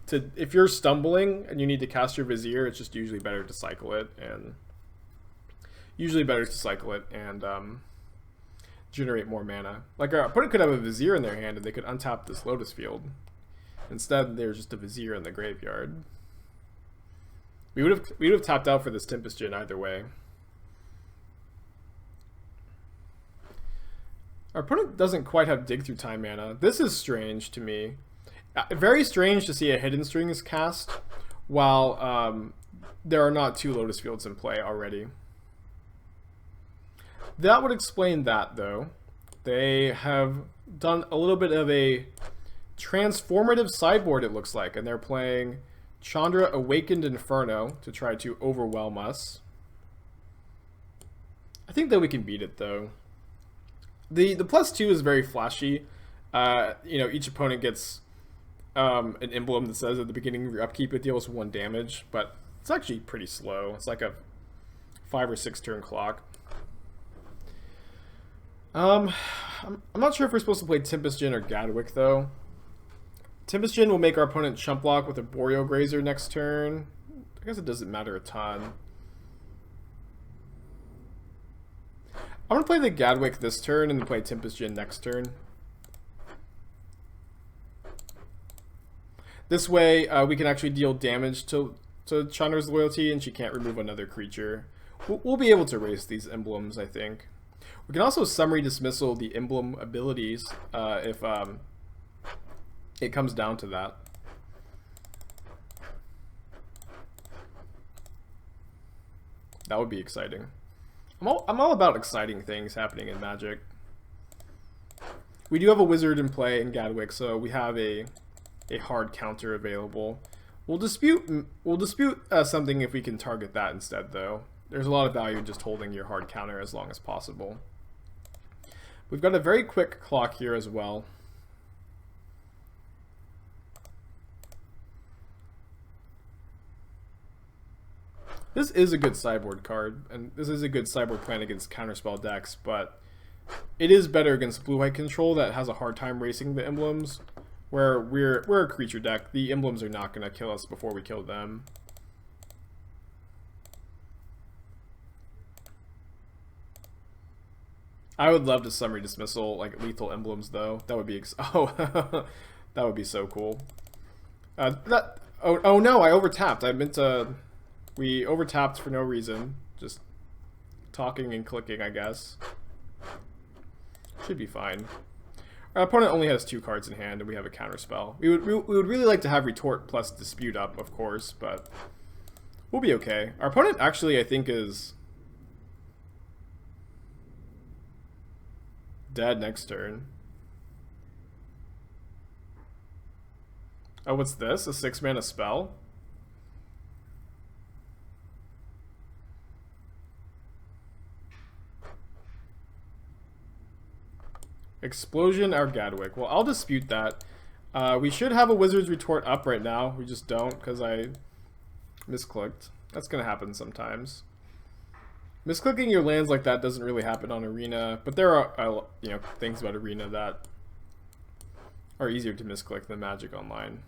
to, if you're stumbling and you need to cast your Vizier, it's just usually better to cycle it and generate more mana. Like our opponent could have a Vizier in their hand and they could untap this Lotus Field. Instead, there's just a Vizier in the graveyard. We would have tapped out for this Tempest-Gen either way. Our opponent doesn't quite have Dig Through Time mana. This is strange to me. Very strange to see a Hidden Strings cast while there are not 2 Lotus Fields in play already. That would explain that, though. They have done a little bit of a transformative sideboard, it looks like, and they're playing Chandra Awakened Inferno to try to overwhelm us. I think that we can beat it though. The +2 is very flashy. You know, each opponent gets an emblem that says at the beginning of your upkeep it deals 1 damage, but it's actually pretty slow. It's like a 5 or 6 turn clock. I'm not sure if we're supposed to play Tempest Djinn or Gadwick though. Tempest Djinn will make our opponent chump block with a Boreal Grazer next turn. I guess it doesn't matter a ton. I'm going to play the Gadwick this turn and then play Tempest Djinn next turn. This way, we can actually deal damage to Chandra's Loyalty and she can't remove another creature. We'll be able to erase these emblems, I think. We can also summary dismissal the emblem abilities if it comes down to that. That would be exciting. I'm all about exciting things happening in Magic. We do have a wizard in play in Gadwick, so we have a hard counter available. We'll dispute something if we can target that instead, though. There's a lot of value in just holding your hard counter as long as possible. We've got a very quick clock here as well. This is a good sideboard card, and this is a good sideboard plan against counterspell decks, but it is better against blue-white control that has a hard time racing the emblems, where we're a creature deck. The emblems are not going to kill us before we kill them. I would love to summary dismissal like lethal emblems though. That would be that would be so cool. Oh no, I overtapped. I meant to. We overtapped for no reason. Just talking and clicking, I guess. Should be fine. Our opponent only has 2 cards in hand, and we have a counterspell. We would really like to have Retort plus Dispute up, of course, but we'll be okay. Our opponent actually, I think, is dead next turn. Oh, what's this? A 6-mana spell? Explosion our Gadwick. Well, I'll dispute that. We should have a Wizard's Retort up right now. We just don't because I misclicked. That's going to happen sometimes. Misclicking your lands like that doesn't really happen on Arena, but there are you know, things about Arena that are easier to misclick than Magic Online.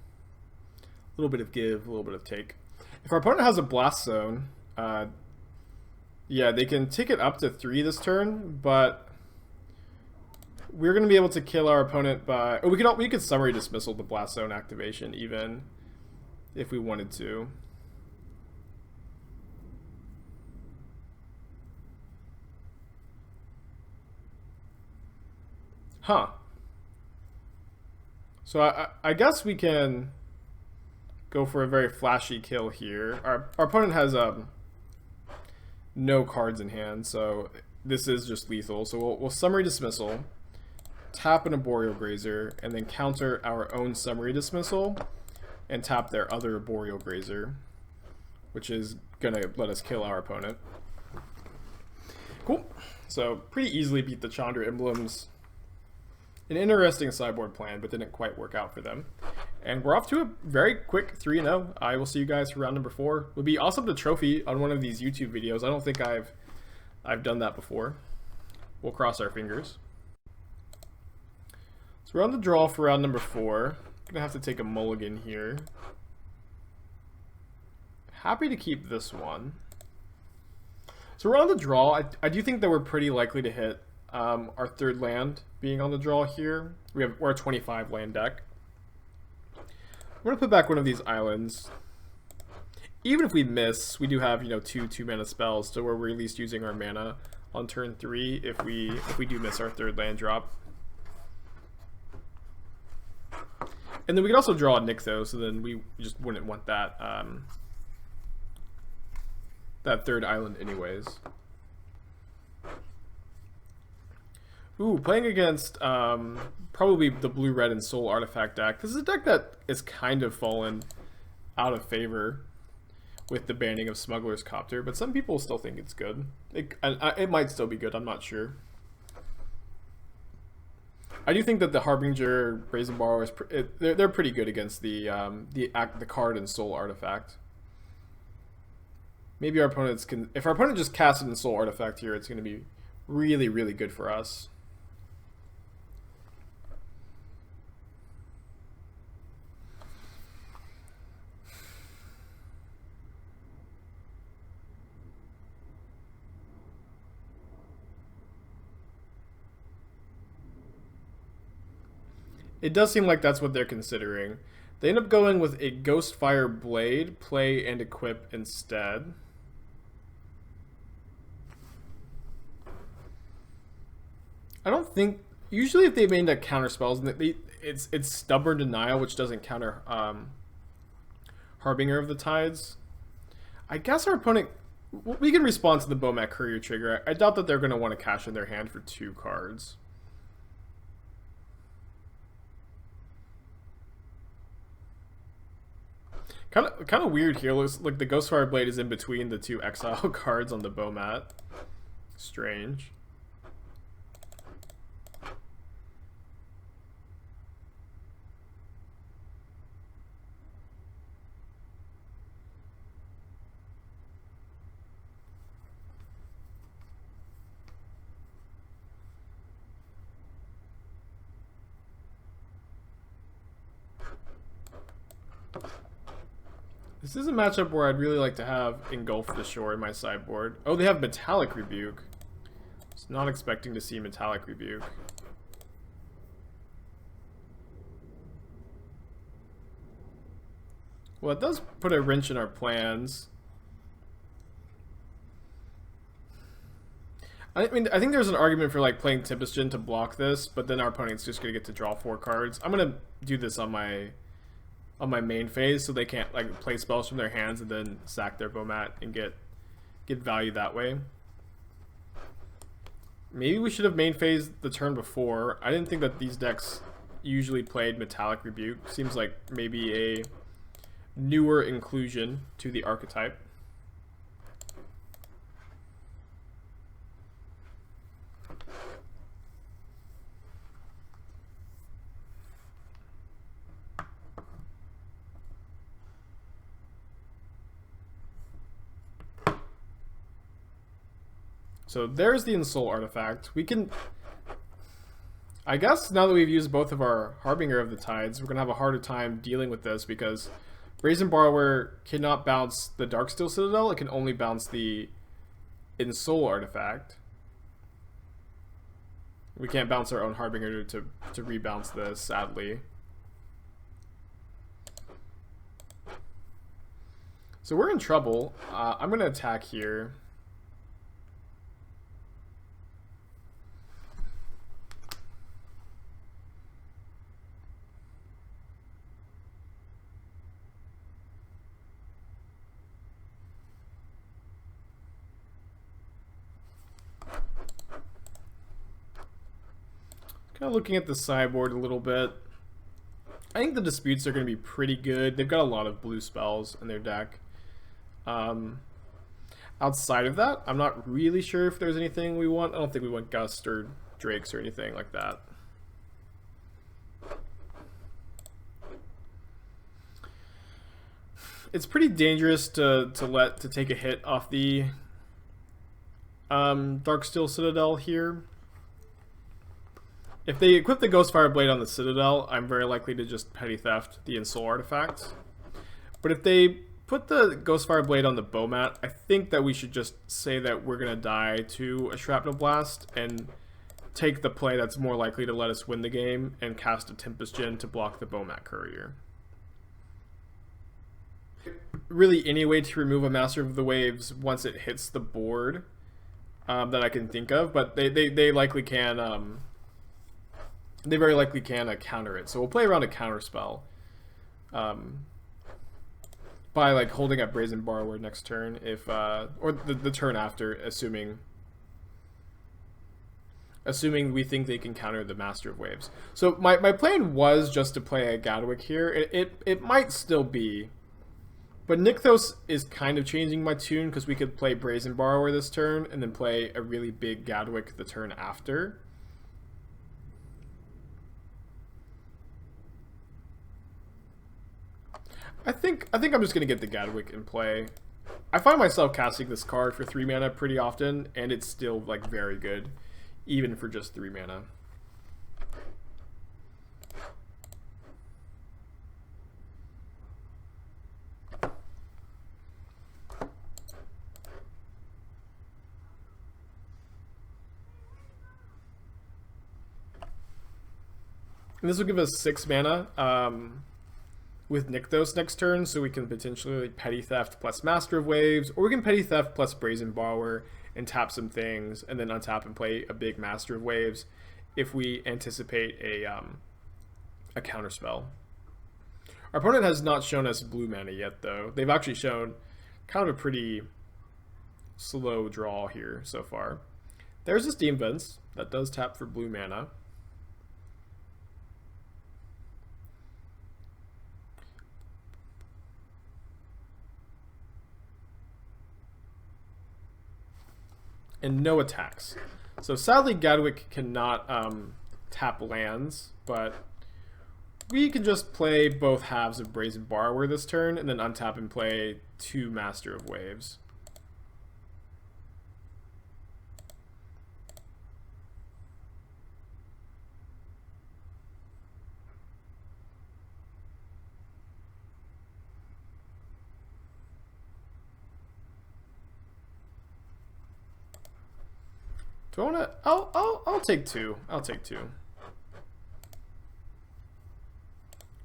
A little bit of give, a little bit of take. If our opponent has a Blast Zone, yeah, they can take it up to 3 this turn, but we're going to be able to kill our opponent by... Oh, we could summary dismissal the Blast Zone activation even if we wanted to. Huh. So I guess we can go for a very flashy kill here. Our opponent has no cards in hand, so this is just lethal. So we'll summary dismissal, tap in a Boreal Grazer, and then counter our own summary dismissal and tap their other Boreal Grazer, which is going to let us kill our opponent. Cool. So pretty easily beat the Chandra emblems. An interesting sideboard plan, but didn't quite work out for them. And we're off to a very quick 3-0. I will see you guys for round number 4. It would be awesome to trophy on one of these YouTube videos. I don't think I've done that before. We'll cross our fingers. So we're on the draw for round number 4. Gonna have to take a mulligan here. Happy to keep this one. So we're on the draw. I do think that we're pretty likely to hit our 3rd land being on the draw here. We're a 25 land deck. We're gonna put back one of these islands. Even if we miss, we do have, you know, 2 2-mana spells, so we're at least using our mana on turn 3 if we do miss our 3rd land drop. And then we can also draw a Nixos, so then we just wouldn't want that that 3rd island anyways. Ooh, playing against probably the blue-red Ensoul artifact deck. This is a deck that is kind of fallen out of favor with the banning of Smuggler's Copter, but some people still think it's good. It might still be good, I'm not sure. I do think that the Harbinger Brazen Borrower they're pretty good against the card Ensoul artifact. Maybe our opponents can, if our opponent just casts an Ensoul artifact here, it's going to be really, really good for us. It does seem like that's what they're considering. They end up going with a Ghostfire Blade, play and equip instead. I don't think, usually if they made that counter spells, it's Stubborn Denial, which doesn't counter Harbinger of the Tides. I guess our opponent, we can respond to the Bomat Courier trigger. I doubt that they're going to want to cash in their hand for 2 cards. Kind of weird here. Looks like the Ghostfire Blade is in between the 2 exile cards on the Bomat. Strange. This is a matchup where I'd really like to have Engulf the Shore in my sideboard. Oh, they have Metallic Rebuke. I was not expecting to see Metallic Rebuke. Well, it does put a wrench in our plans. I mean, I think there's an argument for like playing Tempest Djinn to block this, but then our opponent's just gonna get to draw 4 cards. I'm gonna do this on my main phase, so they can't like play spells from their hands and then sack their Bomat and get value that way. Maybe we should have main phased the turn before. I didn't think that these decks usually played Metallic Rebuke. Seems like maybe a newer inclusion to the archetype. So there's the Ensoul artifact. We can, I guess now that we've used both of our Harbinger of the Tides, we're going to have a harder time dealing with this because Brazen Borrower cannot bounce the Darksteel Citadel. It can only bounce the Ensoul artifact. We can't bounce our own Harbinger to rebounce this, sadly. So we're in trouble. I'm going to attack here. Kind of looking at the sideboard a little bit. I think the disputes are going to be pretty good. They've got a lot of blue spells in their deck. Outside of that, I'm not really sure if there's anything we want. I don't think we want Gust or Drakes or anything like that. It's pretty dangerous to take a hit off the Darksteel Citadel here. If they equip the Ghostfire Blade on the Citadel, I'm very likely to just Petty Theft the Ensoul artifact. But if they put the Ghostfire Blade on the Bomat, I think that we should just say that we're going to die to a Shrapnel Blast and take the play that's more likely to let us win the game and cast a Tempest Djinn to block the Bomat Courier. Really any way to remove a Master of the Waves once it hits the board that I can think of, but they likely can... they very likely can counter it. So we'll play around a counter spell by like holding up Brazen Borrower next turn, if or the turn after, assuming we think they can counter the Master of Waves. So my plan was just to play a Gadwick here. It might still be But Nykthos is kind of changing my tune because we could play Brazen Borrower this turn and then play a really big Gadwick the turn after. I think I'm just gonna get the Gadwick in play. I find myself casting this card for 3 mana pretty often, and it's still like very good, even for just 3 mana. And this will give us 6 mana with Nykthos next turn, so we can potentially Petty Theft plus Master of Waves, or we can Petty Theft plus Brazen Borrower and tap some things, and then untap and play a big Master of Waves if we anticipate a counterspell. Our opponent has not shown us blue mana yet, though. They've actually shown kind of a pretty slow draw here so far. There's a Steam Vents that does tap for blue mana. And no attacks. So sadly Gadwick cannot tap lands, but we can just play both halves of Brazen Borrower this turn and then untap and play 2 Master of Waves. Do I want to? I'll take 2. I'll take 2.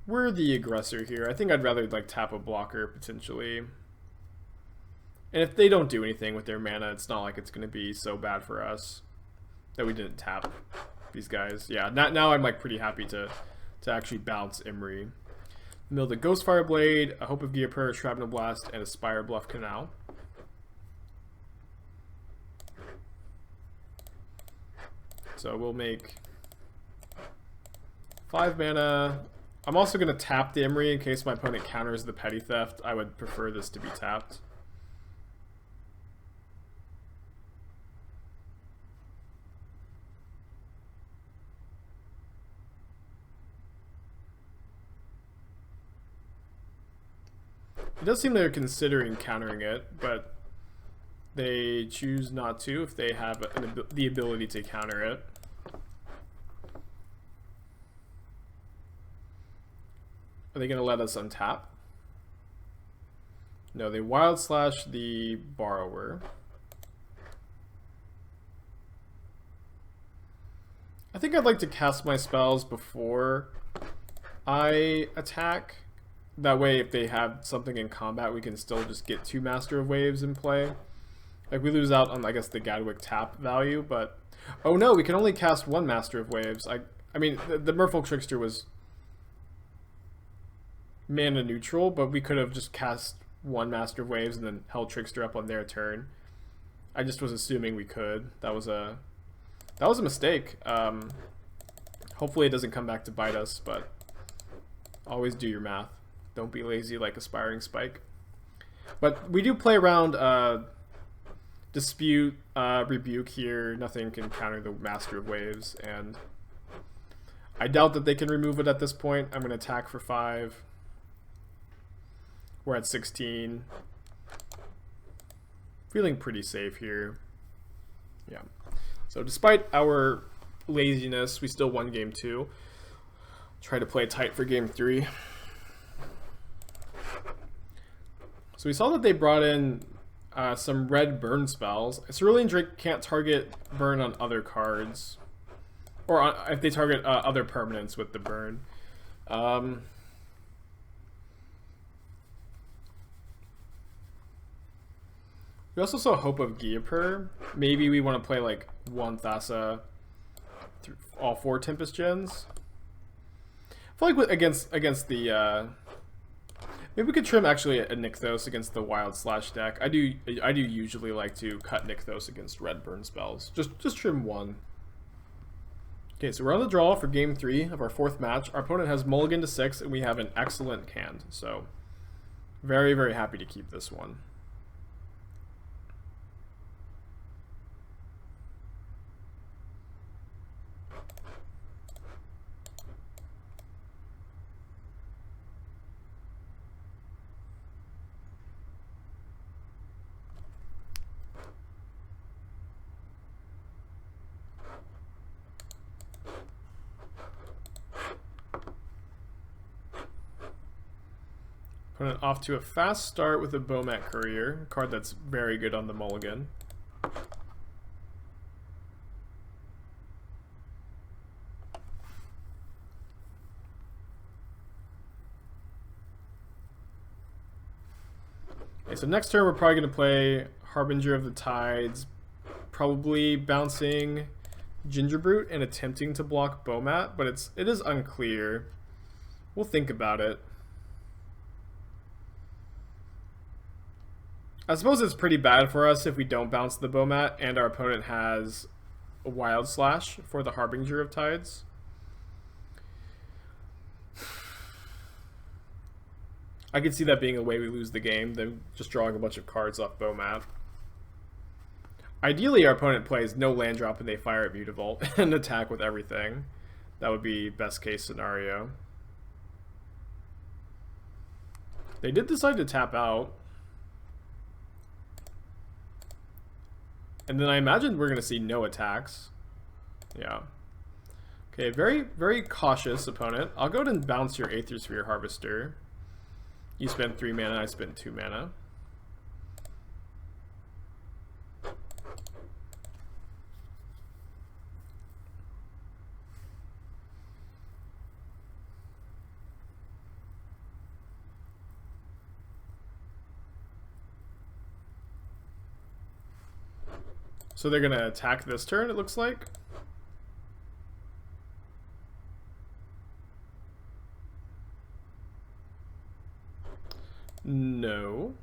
We're the aggressor here. I think I'd rather like tap a blocker potentially. And if they don't do anything with their mana, it's not like it's going to be so bad for us that we didn't tap these guys. Yeah, now I'm like pretty happy to actually bounce Imri. Mill the Ghostfire Blade, a Hope of Geoper, Shrapnel Blast, and a Spire Bluff Canal. So we'll make 5 mana. I'm also going to tap the Imri in case my opponent counters the Petty Theft. I would prefer this to be tapped. It does seem they're considering countering it, but they choose not to if they have the ability to counter it. Are they going to let us untap? No, they Wild Slash the Borrower. I think I'd like to cast my spells before I attack. That way, if they have something in combat, we can still just get 2 Master of Waves in play. Like, we lose out on, I guess, the Gadwick tap value, but... Oh no, we can only cast 1 Master of Waves. I mean, the Merfolk Trickster was mana neutral, but we could have just cast 1 Master of Waves and then held Trickster up on their turn. I just was assuming we could. That was a mistake. Hopefully it doesn't come back to bite us, but always do your math. Don't be lazy like Aspiringspike. But we do play around Dispute, Rebuke here. Nothing can counter the Master of Waves, and I doubt that they can remove it at this point. I'm going to attack for 5. We're at 16. Feeling pretty safe here. Yeah. So despite our laziness, we still won game 2. Try to play tight for game 3. So we saw that they brought in some red burn spells. Cerulean Drake can't target burn on other cards, or if they target other permanents with the burn. We also saw Hope of Geoper. Maybe we want to play like 1 Thassa through all 4 Tempest Gens. I feel like against the maybe we could trim actually a Nykthos against the Wild Slash deck. I do usually like to cut Nykthos against red burn spells. Just trim 1. Okay, so we're on the draw for game 3 of our 4th match. Our opponent has mulligan to 6, and we have an excellent hand. So Very, very happy to keep this one. Opponent off to a fast start with a Bomat Courier, a card that's very good on the mulligan. Okay, so next turn we're probably going to play Harbinger of the Tides, probably bouncing Gingerbrute and attempting to block Bomat, but it is unclear. We'll think about it. I suppose it's pretty bad for us if we don't bounce the Bomat and our opponent has a Wild Slash for the Harbinger of Tides. I could see that being a way we lose the game, than just drawing a bunch of cards off Bomat. Ideally, our opponent plays no land drop and they fire at Mutavault and attack with everything. That would be best case scenario. They did decide to tap out. And then I imagine we're going to see no attacks. Yeah. Okay, very, very cautious opponent. I'll go ahead and bounce your Aether Sphere Harvester. You spend 3 mana, I spend 2 mana. So they're going to attack this turn, it looks like. No.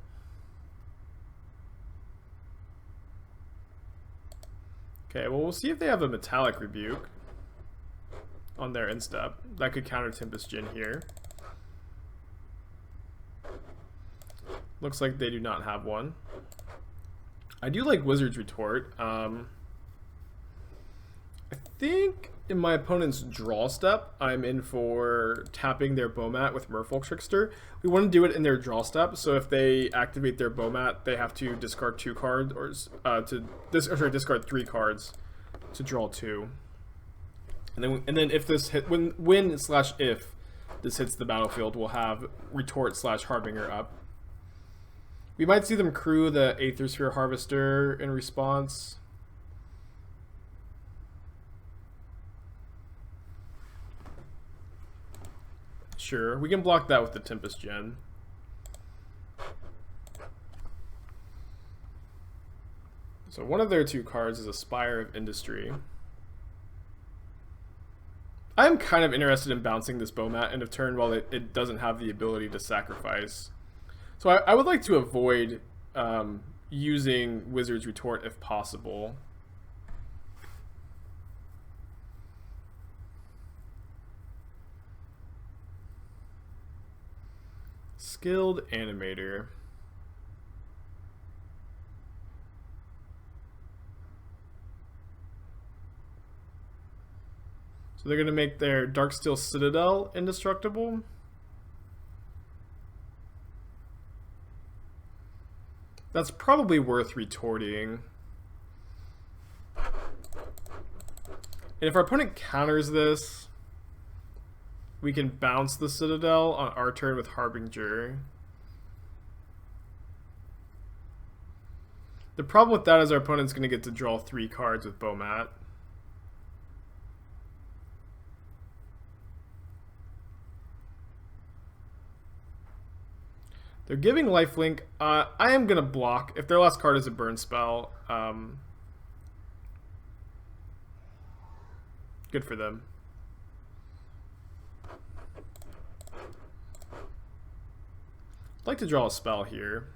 Okay, well, we'll see if they have a Metallic Rebuke on their instep. That could counter Tempest Djinn here. Looks like they do not have one. I do like Wizard's Retort. I think in my opponent's draw step, I'm in for tapping their Bomat with Merfolk Trickster. We want to do it in their draw step, so if they activate their Bomat, they have to discard 2 cards, or discard 3 cards to draw 2. And then if this hit, when/if this hits the battlefield, we'll have Retort/Harbinger up. We might see them crew the Aether Sphere Harvester in response. Sure, we can block that with the Tempest Djinn. So one of their 2 cards is a Spire of Industry. I'm kind of interested in bouncing this Bomat end of turn while it doesn't have the ability to sacrifice. So I would like to avoid using Wizard's Retort if possible. Skilled Animator. So they're going to make their Darksteel Citadel indestructible. That's probably worth retorting. And if our opponent counters this, we can bounce the Citadel on our turn with Harbinger. The problem with that is our opponent's going to get to draw 3 cards with Bomat. They're giving lifelink. I am going to block. If their last card is a burn spell, good for them. I'd like to draw a spell here.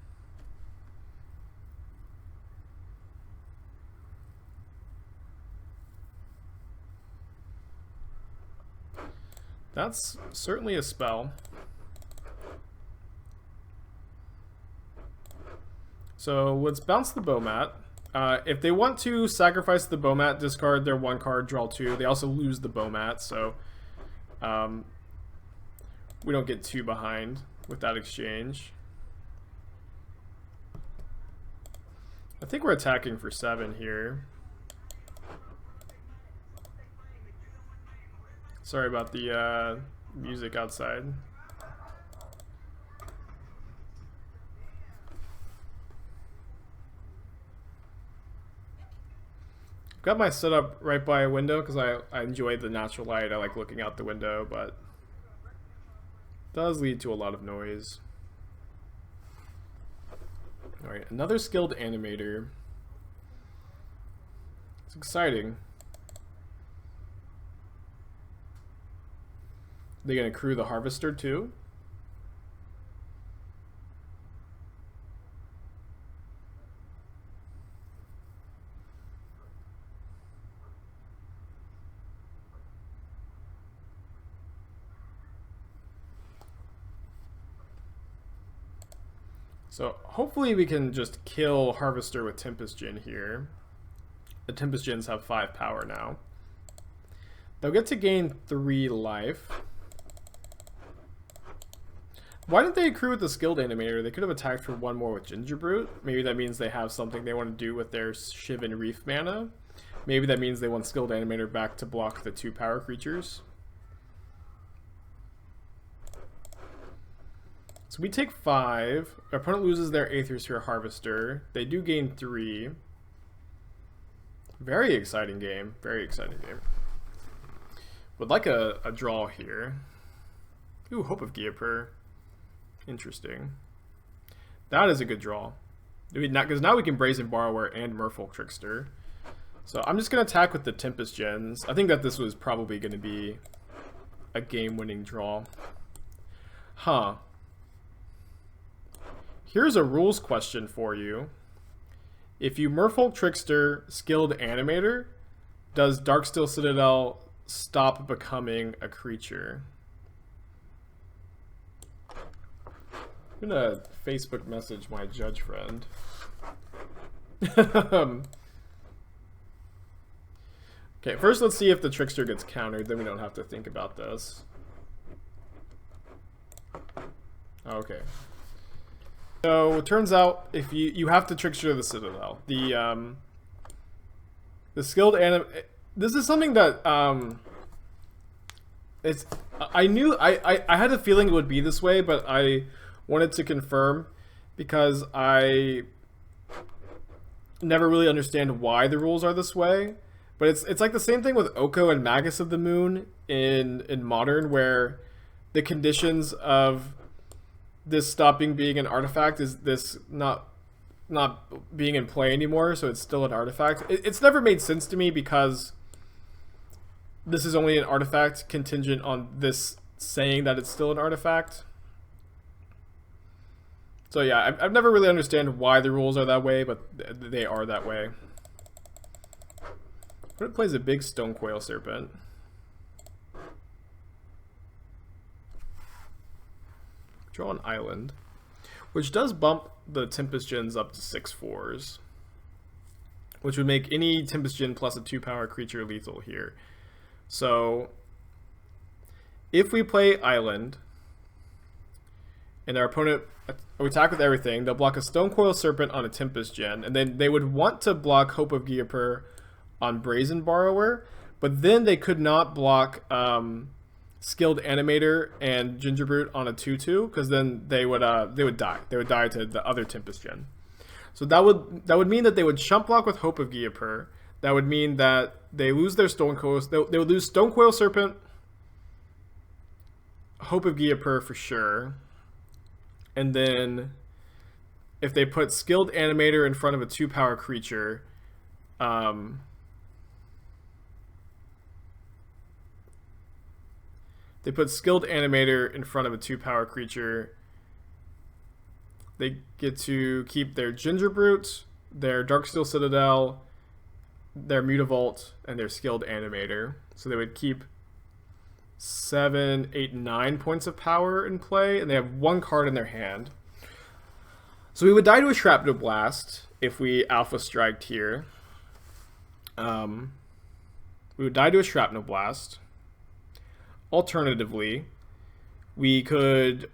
That's certainly a spell. So let's bounce the Bowmat. If they want to sacrifice the Bowmat, discard their 1 card, draw 2. They also lose the Bowmat, so we don't get too behind with that exchange. I think we're attacking for 7 here. Sorry about the music outside. Got my setup right by a window because I enjoy the natural light. I like looking out the window, but it does lead to a lot of noise. Alright, another skilled animator. It's exciting. They gonna crew the harvester too? So hopefully we can just kill Harvester with Tempest Djinn here. The Tempest Djinns have 5 power now. They'll get to gain 3 life. Why didn't they accrue with the skilled animator? They could have attacked for 1 more with Gingerbrute. Maybe that means they have something they want to do with their Shiv and Reef mana. Maybe that means they want skilled animator back to block the 2 power creatures. So we take 5. Our opponent loses their Aethersphere Harvester. They do gain 3. Very exciting game. Very exciting game. Would like a draw here. Ooh, Hope of Giapur. Interesting. That is a good draw. Because now we can Brazen Borrower and Merfolk Trickster. So I'm just going to attack with the Tempest Djinns. I think that this was probably going to be a game-winning draw. Huh. Here's a rules question for you. If you Merfolk Trickster Skilled Animator, does Darksteel Citadel stop becoming a creature? I'm gonna Facebook message my judge friend. Okay, first let's see if the Trickster gets countered, then we don't have to think about this. Okay. So it turns out if you have to Trickster the Citadel. The skilled this is something that I had a feeling it would be this way, but I wanted to confirm because I never really understand why the rules are this way. But it's like the same thing with Oko and Magus of the Moon in Modern, where the conditions of this stopping being an artifact is this not being in play anymore, so it's still an artifact. It's never made sense to me because this is only an artifact contingent on this saying that it's still an artifact. So yeah, I've never really understand why the rules are that way, but they are that way. But it plays a big Stonecoil Serpent. Draw an island, which does bump the Tempest Djinns up to 6/4s, which would make any Tempest Djinn plus a 2-power creature lethal here. So if we play island and our opponent attack with everything, they'll block a Stonecoil Serpent on a Tempest Djinn, and then they would want to block Hope of Giapur on Brazen Borrower, but then they could not block Skilled Animator and Gingerbrute on a 2/2, because then they would die. They would die to the other Tempest Djinn. So that would mean that they would chump block with Hope of Giapur. That would mean that they lose their Stonecoil. They would lose Stonecoil Serpent, Hope of Giapur for sure, and then if they put Skilled Animator in front of a 2-power creature, they put Skilled Animator in front of a 2-power creature, they get to keep their Gingerbrute, their Darksteel Citadel, their Mutavault, and their Skilled Animator. So they would keep 7, 8, 9 points of power in play, and they have 1 card in their hand. So we would die to a Shrapnel Blast if we Alpha Striked here. We would die to a Shrapnel Blast. Alternatively, we could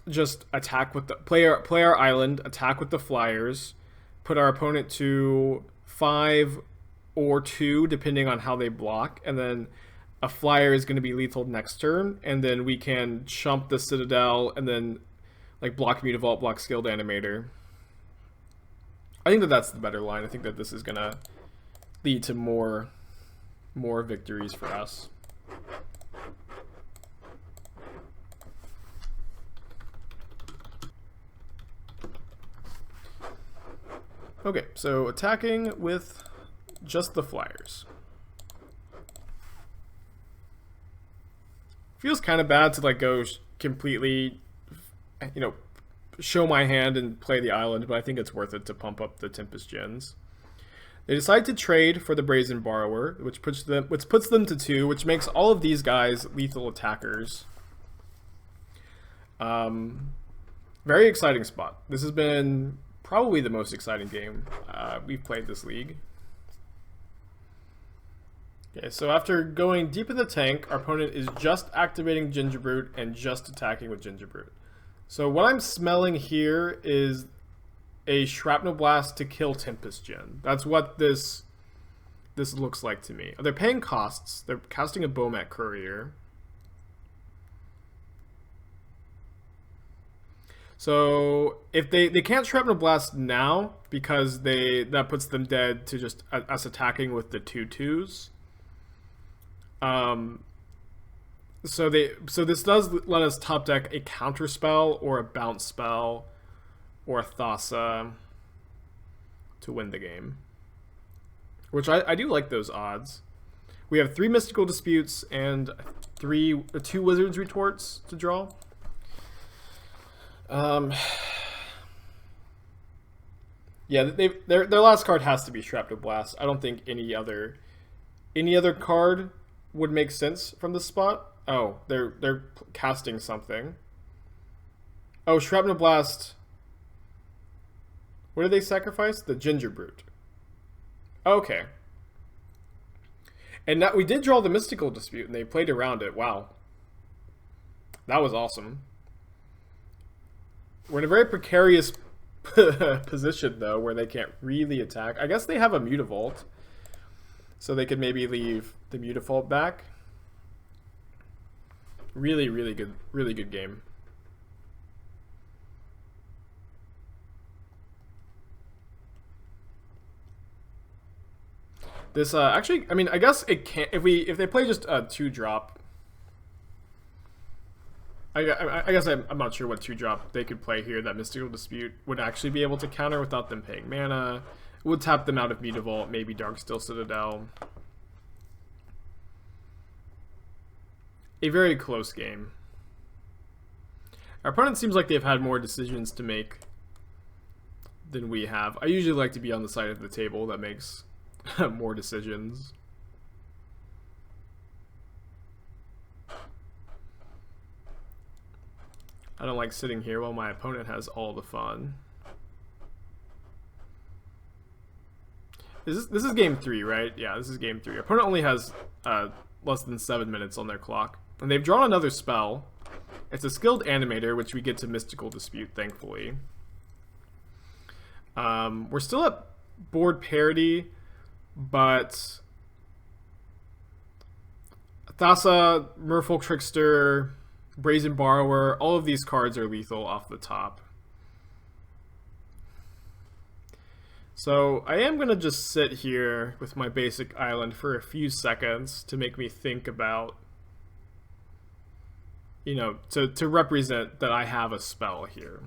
just attack with the play our island, attack with the flyers, put our opponent to 5 or 2 depending on how they block, and then a flyer is going to be lethal next turn, and then we can chump the Citadel and then like block Mutavault, block Skilled Animator. I think that that's the better line. I think that this is going to lead to more victories for us. Okay, so attacking with just the flyers. Feels kind of bad to like go completely, you know, show my hand and play the island, but I think it's worth it to pump up the Tempest Gens. They decide to trade for the Brazen Borrower, which puts them to 2, which makes all of these guys lethal attackers. Very exciting spot. This has been probably the most exciting game we've played this league. Okay, so after going deep in the tank, our opponent is just activating Gingerbrute and just attacking with Gingerbrute. So what I'm smelling here is a Shrapnel Blast to kill Tempest Gen. That's what this looks like to me. They're paying costs. They're casting a Bomat Courier. So if they can't Shrapnel Blast now because that puts them dead to just us attacking with the 2/2s. So this does let us top deck a counter spell or a bounce spell or a Thassa to win the game, which I do like those odds. We have 3 Mystical Disputes and 2 Wizard's Retorts to draw. Yeah, their last card has to be Shrapnel Blast. I don't think any other card would make sense from this spot. Oh, they're casting something. Oh, Shrapnel Blast. What did they sacrifice? The Gingerbrute. Okay. And now we did draw the Mystical Dispute, and they played around it. Wow. That was awesome. We're in a very precarious position, though, where they can't really attack. I guess they have a Mutavault, so they could maybe leave the Mutavault back. Really good game. This actually, I mean, I guess it can't. If they play just a 2-drop, I guess I'm not sure what 2-drop they could play here that Mystical Dispute would actually be able to counter without them paying mana. It would tap them out of Mutavault, maybe Darksteel Citadel. A very close game. Our opponent seems like they've had more decisions to make than we have. I usually like to be on the side of the table that makes more decisions. I don't like sitting here while my opponent has all the fun. This is game 3, right? Yeah, this is game 3. Our opponent only has less than 7 minutes on their clock. And they've drawn another spell. It's a Skilled Animator, which we get to Mystical Dispute, thankfully. We're still at board parity, but Thassa, Merfolk Trickster, Brazen Borrower, all of these cards are lethal off the top. So I am going to just sit here with my basic island for a few seconds to make me think about, you know, to represent that I have a spell here.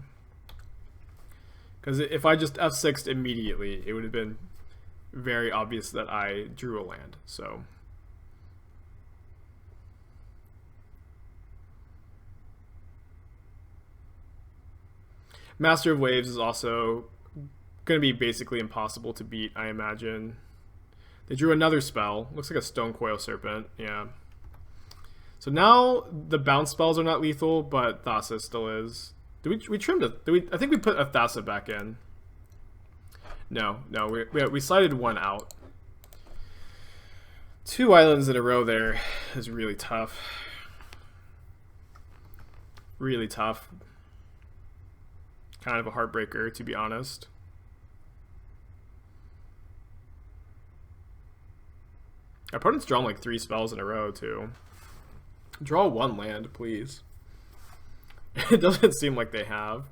Because if I just F6'd immediately, it would have been very obvious that I drew a land. So Master of Waves is also going to be basically impossible to beat, I imagine. They drew another spell. Looks like a Stone Coil Serpent. Yeah. So now the bounce spells are not lethal, but Thassa still is. we trimmed it? I think we put a Thassa back in. No, we slided one out. 2 islands in a row there is really tough. Really tough. Kind of a heartbreaker, to be honest. Our opponent's drawn like 3 spells in a row, too. Draw 1 land, please. It doesn't seem like they have.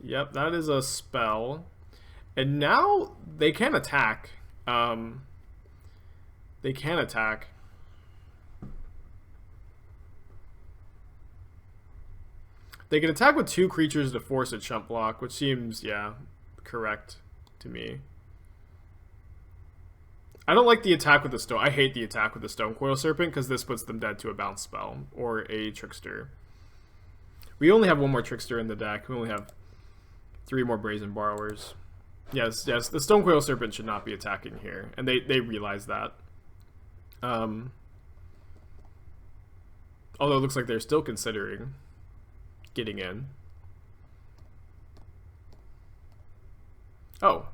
Yep, that is a spell. And now they can attack. They can attack. They can attack with 2 creatures to force a chump block, which seems, yeah, correct to me. I don't like the attack with the stone. I hate the attack with the Stone Coil Serpent because this puts them dead to a bounce spell or a Trickster. We only have 1 more Trickster in the deck. We only have 3 more Brazen Borrowers. Yes, the Stone Coil Serpent should not be attacking here, and they realize that. Although it looks like they're still considering getting in. Oh.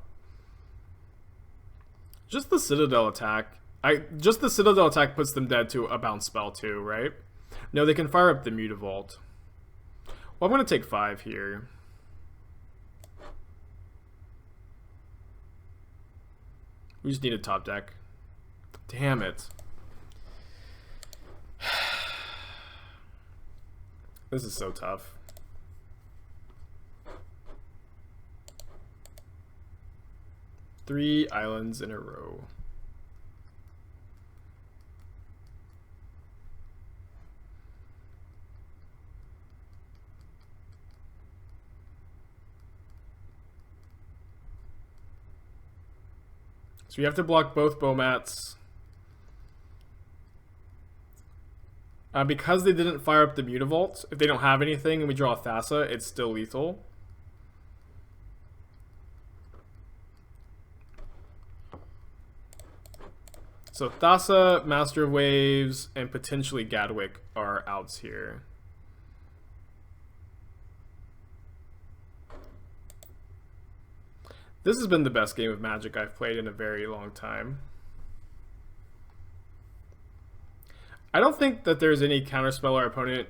Just the Citadel attack. Just the Citadel attack puts them dead to a bounce spell too, right? No, they can fire up the Mutavault. Well, I'm going to take 5 here. We just need a top deck. Damn it. This is so tough. Three islands in a row. So we have to block both Bomats. Because they didn't fire up the Mutavault, if they don't have anything and we draw a Thassa, it's still lethal. So Thassa, Master of Waves, and potentially Gadwick are outs here. This has been the best game of Magic I've played in a very long time. I don't think that there's any counterspell our opponent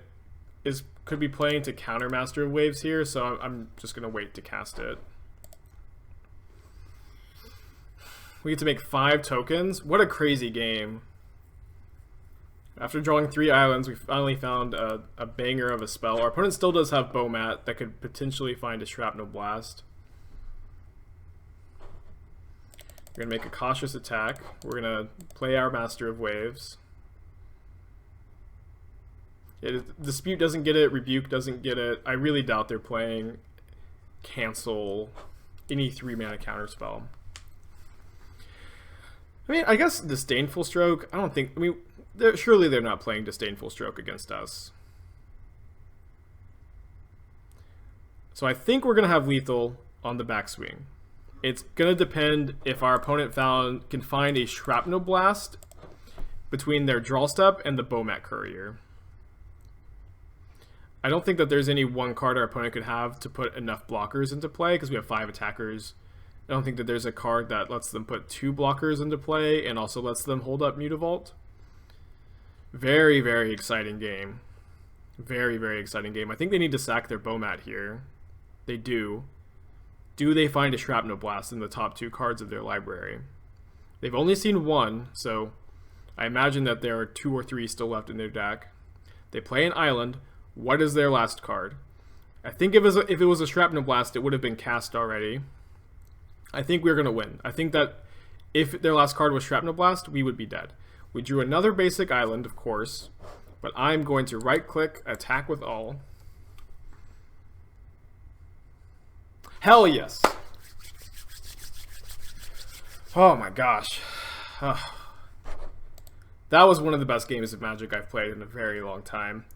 could be playing to counter Master of Waves here, so I'm just going to wait to cast it. We get to make 5 tokens. What a crazy game. After drawing 3 islands, we finally found a banger of a spell. Our opponent still does have Bomat that could potentially find a Shrapnel Blast. We're going to make a cautious attack. We're going to play our Master of Waves. Dispute doesn't get it. Rebuke doesn't get it. I really doubt they're playing Cancel, any 3-mana counterspell. I mean, I guess Disdainful Stroke, I don't think... I mean, surely they're not playing Disdainful Stroke against us. So I think we're going to have lethal on the backswing. It's going to depend if our opponent can find a Shrapnel Blast between their draw step and the Bomat Courier. I don't think that there's any one card our opponent could have to put enough blockers into play because we have 5 attackers. I don't think that there's a card that lets them put 2 blockers into play and also lets them hold up Mutavault. Very, very exciting game. Very, very exciting game. I think they need to sack their Bomat here. They do. Do they find a Shrapnel Blast in the top 2 cards of their library? They've only seen 1, so I imagine that there are 2 or 3 still left in their deck. They play an island. What is their last card? I think if it was a Shrapnel Blast, it would have been cast already. I think we're going to win. I think that if their last card was Shrapnel Blast, we would be dead. We drew another basic island, of course, but I'm going to right-click, attack with all. Hell yes! Oh my gosh. That was one of the best games of Magic I've played in a very long time.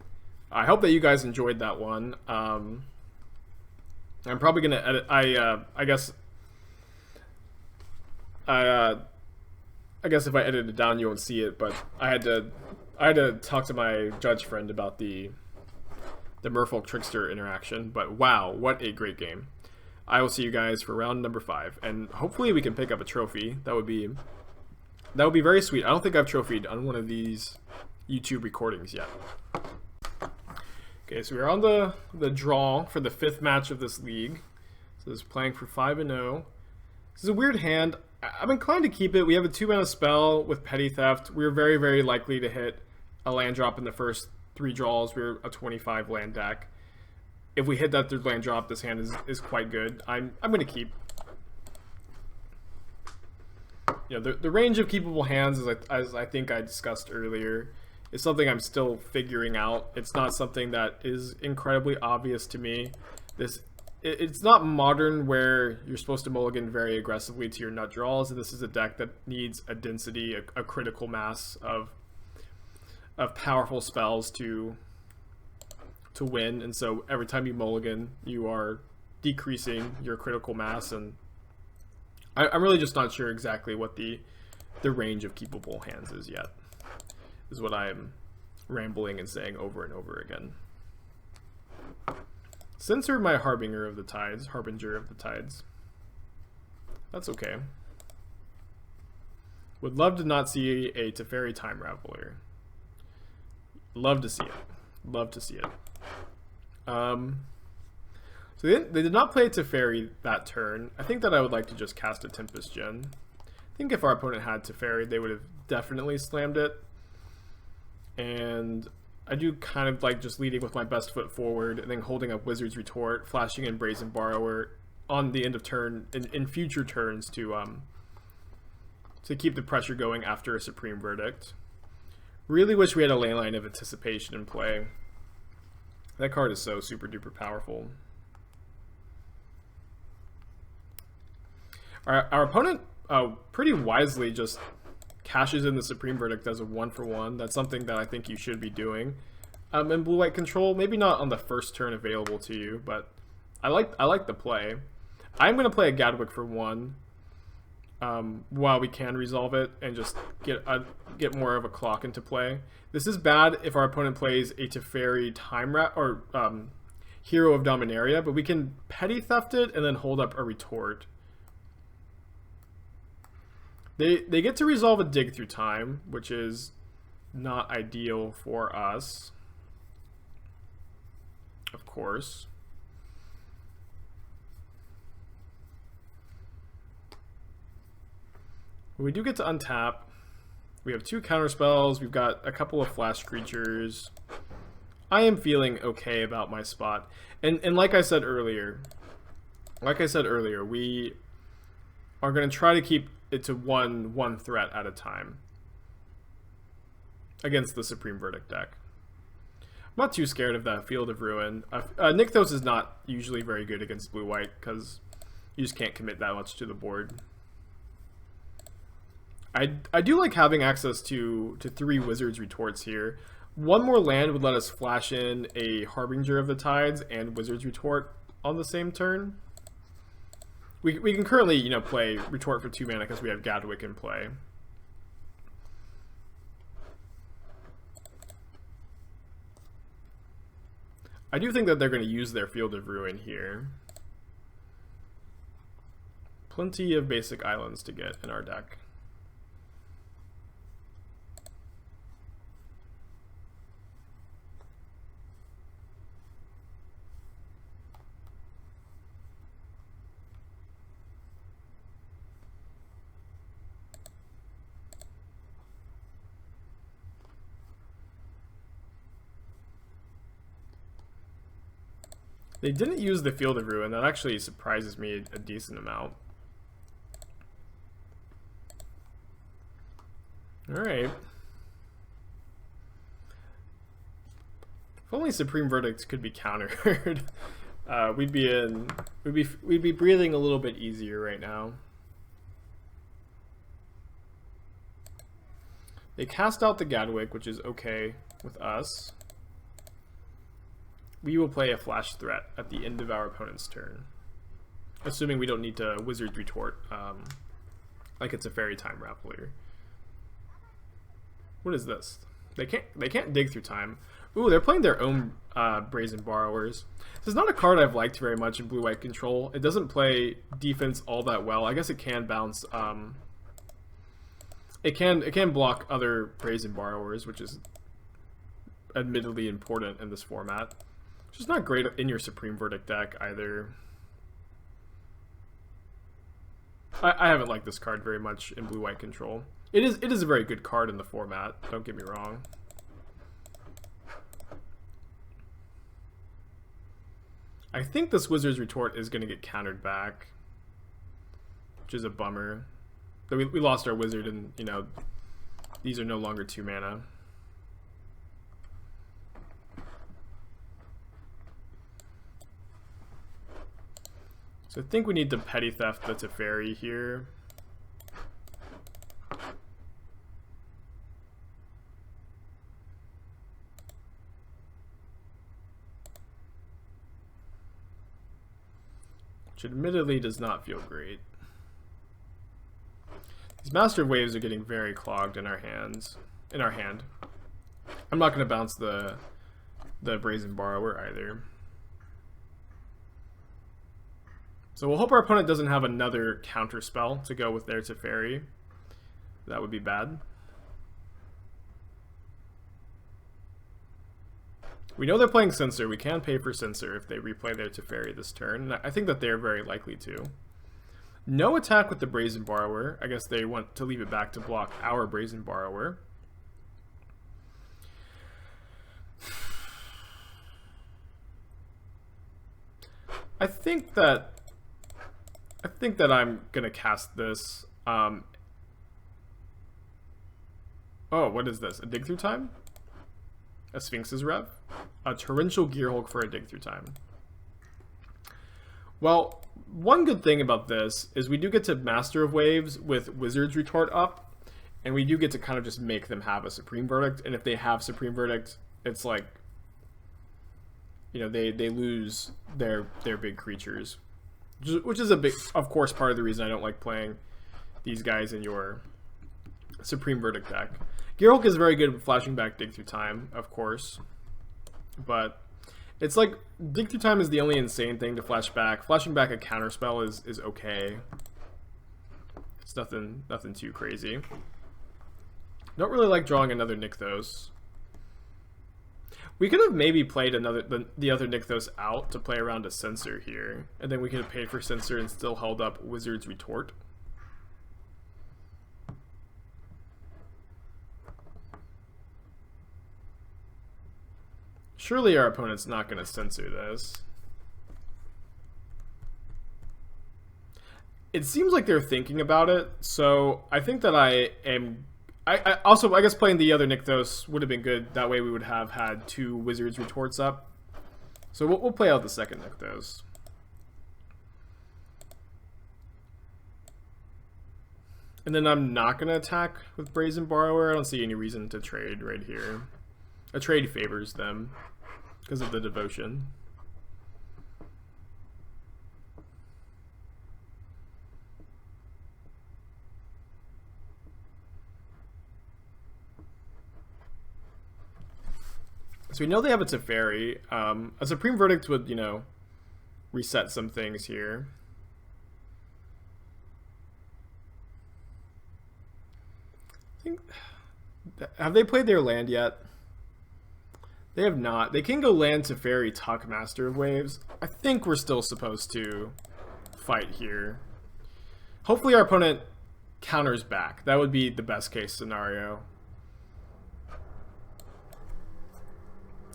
I hope that you guys enjoyed that one. I'm probably going to edit... I guess... I guess if I edit it down, you won't see it, but I had to talk to my judge friend about the Merfolk Trickster interaction. But wow, what a great game! I will see you guys for round number 5, and hopefully we can pick up a trophy. That would be very sweet. I don't think I've trophied on one of these YouTube recordings yet. Okay, so we're on the draw for the 5th match of this league. So this is playing for 5-0. This is a weird hand. I'm inclined to keep it. We have a 2-mana spell with Petty Theft. We're very, very likely to hit a land drop in the first 3 draws. We're a 25 land deck. If we hit that 3rd land drop, this hand is quite good. I'm going to keep. You know, the range of keepable hands, as I think I discussed earlier, is something I'm still figuring out. It's not something that is incredibly obvious to me. It's not modern where you're supposed to mulligan very aggressively to your nut draws, and this is a deck that needs a density, a critical mass of powerful spells to win. And so every time you mulligan, you are decreasing your critical mass, and I'm really just not sure exactly what the range of keepable hands is yet, is what I'm rambling and saying over and over again. Censor my Harbinger of the Tides. That's okay. Would love to not see a Teferi Time Raveler. Love to see it. So they did not play Teferi that turn. I think that I would like to just cast a Tempest Gen. I think if our opponent had Teferi, they would have definitely slammed it. And I do kind of like just leading with my best foot forward and then holding up Wizard's Retort, flashing in Brazen Borrower on the end of turn, in future turns to keep the pressure going after a Supreme Verdict. Really wish we had a leyline of Anticipation in play. That card is so super duper powerful. Our opponent pretty wisely just cashes in the Supreme Verdict as a 1-for-1. That's something that I think you should be doing. In blue-white control, maybe not on the first turn available to you, but I like the play. I'm going to play a Gadwick for 1 while we can resolve it and just get more of a clock into play. This is bad if our opponent plays a Teferi or Hero of Dominaria, but we can Petty Theft it and then hold up a Retort. They get to resolve a Dig Through Time, which is not ideal for us, of course. We do get to untap. We have 2 counterspells. We've got a couple of flash creatures. I am feeling okay about my spot. And like I said earlier, we are going to try to keep it to one threat at a time against the Supreme Verdict deck. I'm not too scared of that Field of Ruin. Nykthos is not usually very good against blue-white because you just can't commit that much to the board. I do like having access to 3 Wizard's Retorts here. 1 more land would let us flash in a Harbinger of the Tides and Wizard's Retort on the same turn. We can currently, you know, play Retort for 2 mana because we have Gadwick in play. I do think that they're going to use their Field of Ruin here. Plenty of basic islands to get in our deck. They didn't use the Field of Ruin. That actually surprises me a decent amount. Alright. If only Supreme Verdict could be countered, we'd be breathing a little bit easier right now. They cast out the Gadwick, which is okay with us. We will play a flash threat at the end of our opponent's turn, assuming we don't need to Wizard Retort Like it's a fairy time raffler. What is this? They can't dig through time. Ooh, they're playing their own Brazen Borrowers. This is not a card I've liked very much in blue-white control. It doesn't play defense all that well. I guess it can bounce. It can block other Brazen Borrowers, which is admittedly important in this format. Which is not great in your Supreme Verdict deck either. I haven't liked this card very much in blue-white control. It is a very good card in the format, don't get me wrong. I think this Wizard's Retort is going to get countered back, which is a bummer. But we lost our Wizard, and, you know, these are no longer 2 mana. So I think we need to Petty Theft the Teferi here. Which admittedly does not feel great. These Master of Waves are getting very clogged in our hands. I'm not going to bounce the Brazen Borrower either. So we'll hope our opponent doesn't have another counter spell to go with their Teferi. That would be bad. We know they're playing Censor. We can pay for Censor if they replay their Teferi this turn. And I think that they're very likely to. No attack with the Brazen Borrower. I guess they want to leave it back to block our Brazen Borrower. I think that I'm gonna cast this. Oh, what is this? A Dig Through Time? A Sphinx's Rev? A Torrential Gearhulk for a Dig Through Time. Well, one good thing about this is we do get to Master of Waves with Wizard's Retort up, and we do get to kind of just make them have a Supreme Verdict, and if they have Supreme Verdict, it's like, you know, they lose their big creatures, which is a big, of course, part of the reason I don't like playing these guys in your Supreme Verdict deck. Gearhulk is very good at flashing back Dig Through Time, of course, but it's like Dig Through Time is the only insane thing to flash back. Flashing back a counterspell is okay. It's nothing too crazy. Don't really like drawing another Nykthos. We could have maybe played the other Nykthos out to play around a Censor here, and then we could have paid for Censor and still held up Wizard's Retort. Surely our opponent's not going to Censor this. It seems like they're thinking about it, so I think that I guess playing the other Nykthos would have been good. That way we would have had 2 Wizard's Retorts up. So we'll play out the second Nykthos. And then I'm not going to attack with Brazen Borrower. I don't see any reason to trade right here. A trade favors them because of the devotion. So we know they have a Teferi. A Supreme Verdict would, you know, reset some things here. Have they played their land yet? They have not. They can go land Teferi, Tuck, Master of Waves. I think we're still supposed to fight here. Hopefully our opponent counters back. That would be the best case scenario.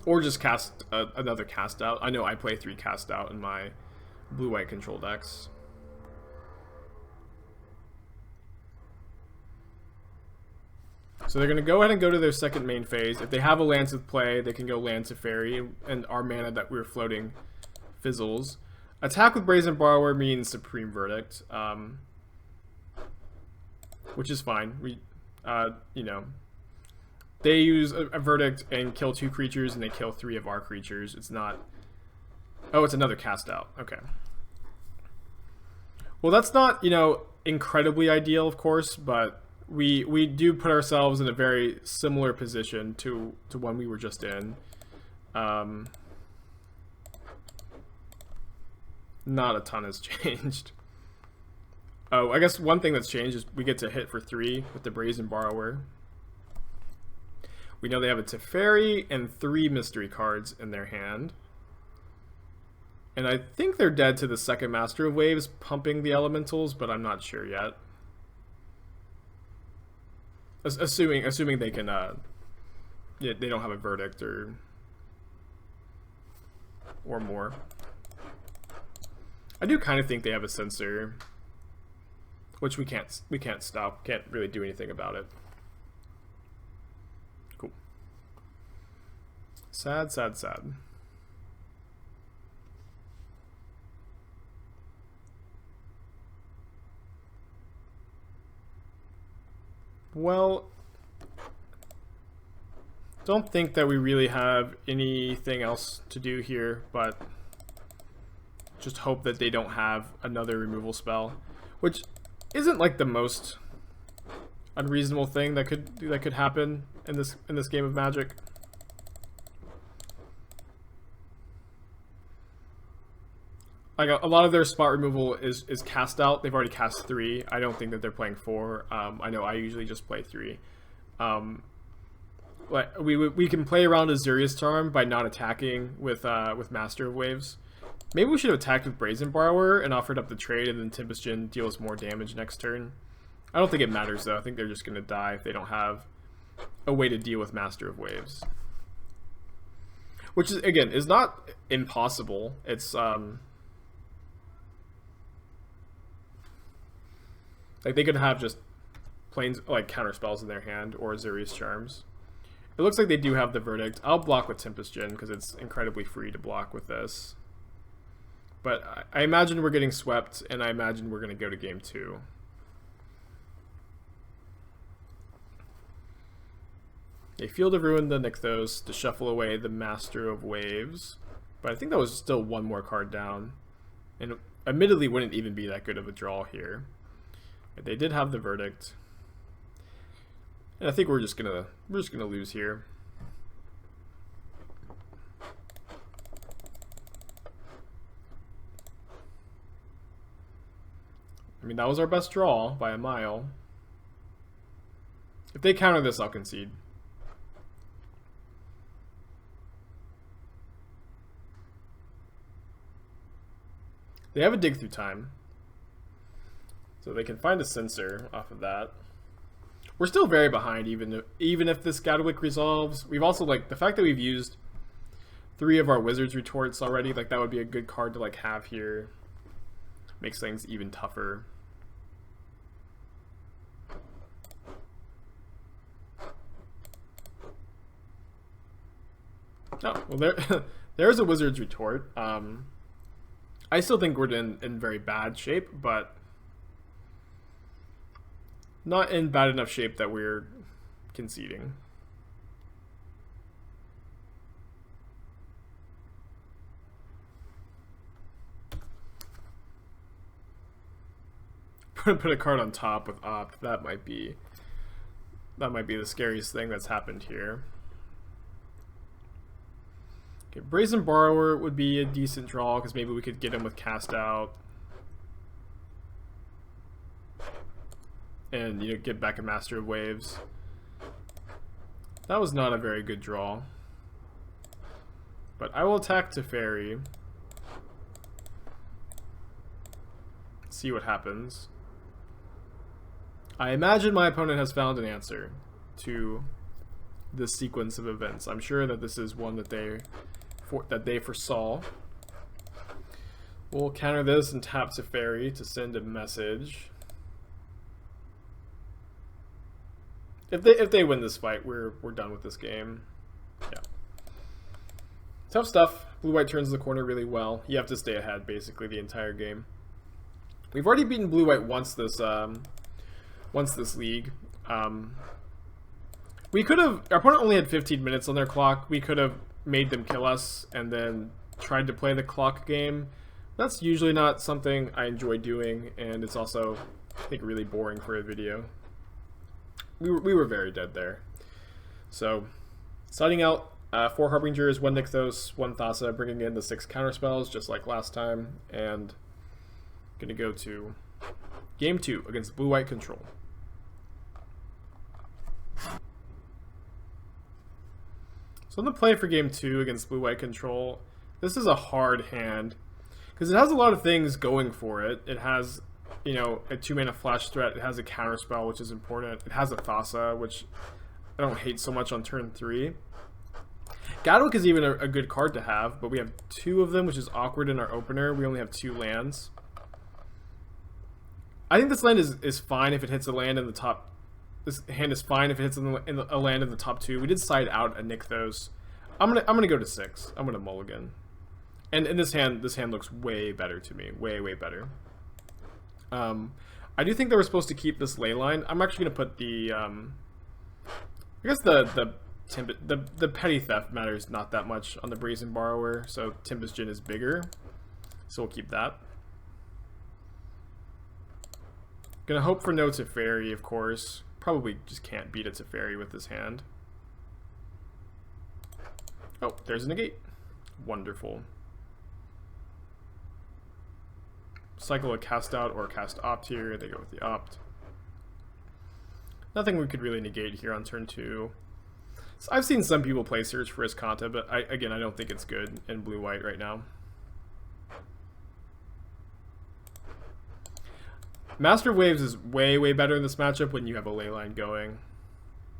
Or just cast another cast out. I know I play 3 cast out in my blue-white control decks. So they're going to go ahead and go to their second main phase. If they have a Lance with play, they can go land Teferi, and our mana that we're floating fizzles. Attack with Brazen Borrower means Supreme Verdict, which is fine. We, you know, they use a Verdict and kill 2 creatures, and they kill 3 of our creatures. It's not... Oh, it's another cast out. Okay. Well, that's not, you know... incredibly ideal, of course, but we do put ourselves in a very similar position to one we were just in. Not a ton has changed. Oh, I guess one thing that's changed is we get to hit for 3 with the Brazen Borrower. We know they have a Teferi and 3 mystery cards in their hand. And I think they're dead to the second Master of Waves pumping the elementals, but I'm not sure yet. Assuming they can, yeah, they don't have a verdict or more. I do kind of think they have a censor, which we can't stop. Can't really do anything about it. Cool. Sad, sad, sad. Well, don't think that we really have anything else to do here, but just hope that they don't have another removal spell, which isn't like the most unreasonable thing that could happen in this game of Magic. Like a lot of their spot removal is cast out. They've already cast 3. I don't think that they're playing 4. I know I usually just play 3. We can play around Azurius Charm by not attacking with Master of Waves. Maybe we should have attacked with Brazen Borrower and offered up the trade, and then Tempest Djinn deals more damage next turn. I don't think it matters though. I think they're just going to die if they don't have a way to deal with Master of Waves. Which is, again, is not impossible. It's like they could have just planes like counter spells in their hand or Azurius Charms. It looks like they do have the verdict. I'll block with Tempest Djinn because it's incredibly free to block with this. But I imagine we're getting swept, and I imagine we're going to go to game 2. A Field of Ruin the Nykthos to shuffle away the Master of Waves. But I think that was still one more card down. And admittedly wouldn't even be that good of a draw here. But they did have the verdict. And I think we're just gonna lose here. I mean, that was our best draw by a mile. If they counter this, I'll concede. They have a Dig Through Time, so they can find a censor off of that. We're still very behind, even if this Gadwick resolves. We've also, like, the fact that we've used 3 of our Wizard's Retorts already, like, that would be a good card to, like, have here. Makes things even tougher. Oh, well, there's a Wizard's Retort. I still think we're in very bad shape, but not in bad enough shape that we're conceding. Put a card on top with Opt. That might be the scariest thing that's happened here. Okay, Brazen Borrower would be a decent draw because maybe we could get him with Cast Out. And, you know, get back a Master of Waves. That was not a very good draw. But I will attack Teferi. See what happens. I imagine my opponent has found an answer to this sequence of events. I'm sure that this is one that they foresaw. We'll counter this and tap Teferi to send a message. If they win this fight, we're done with this game. Yeah. Tough stuff. Blue-white turns the corner really well. You have to stay ahead basically the entire game. We've already beaten blue-white once this league. We could have. Our opponent only had 15 minutes on their clock. We could have made them kill us and then tried to play the clock game. That's usually not something I enjoy doing, and it's also I think really boring for a video. We were very dead there. So, starting out 4 Harbingers, 1 Nykthos, 1 Thassa, bringing in the 6 counterspells just like last time, and gonna go to Game 2 against Blue-White Control. So in the play for Game 2 against Blue-White Control, this is a hard hand, because it has a lot of things going for it. It has, you know, a 2-mana flash threat, it has a counterspell, which is important, it has a Thassa, which I don't hate so much on turn 3. Gadwick is even a good card to have, but we have 2 of them, which is awkward in our opener. We only have 2 lands. I think this land is fine if it hits a land in the top. This hand is fine if it hits a land in the top 2. We did side out a Nykthos. I'm gonna go to 6. I'm gonna mulligan. And in this hand looks way better to me. Way better. I do think they were supposed to keep this leyline. I'm actually gonna put the I guess the petty theft matters not that much on the Brazen Borrower, so Tempest Djinn is bigger. So we'll keep that. Gonna hope for no Teferi, of course. Probably just can't beat a Teferi with this hand. Oh, there's a negate. Wonderful. Cycle a cast out or cast opt here. They go with the opt. Nothing we could really negate here on turn 2. So I've seen some people play Search for Azcanta, but I don't think it's good in blue-white right now. Master of Waves is way better in this matchup when you have a leyline going,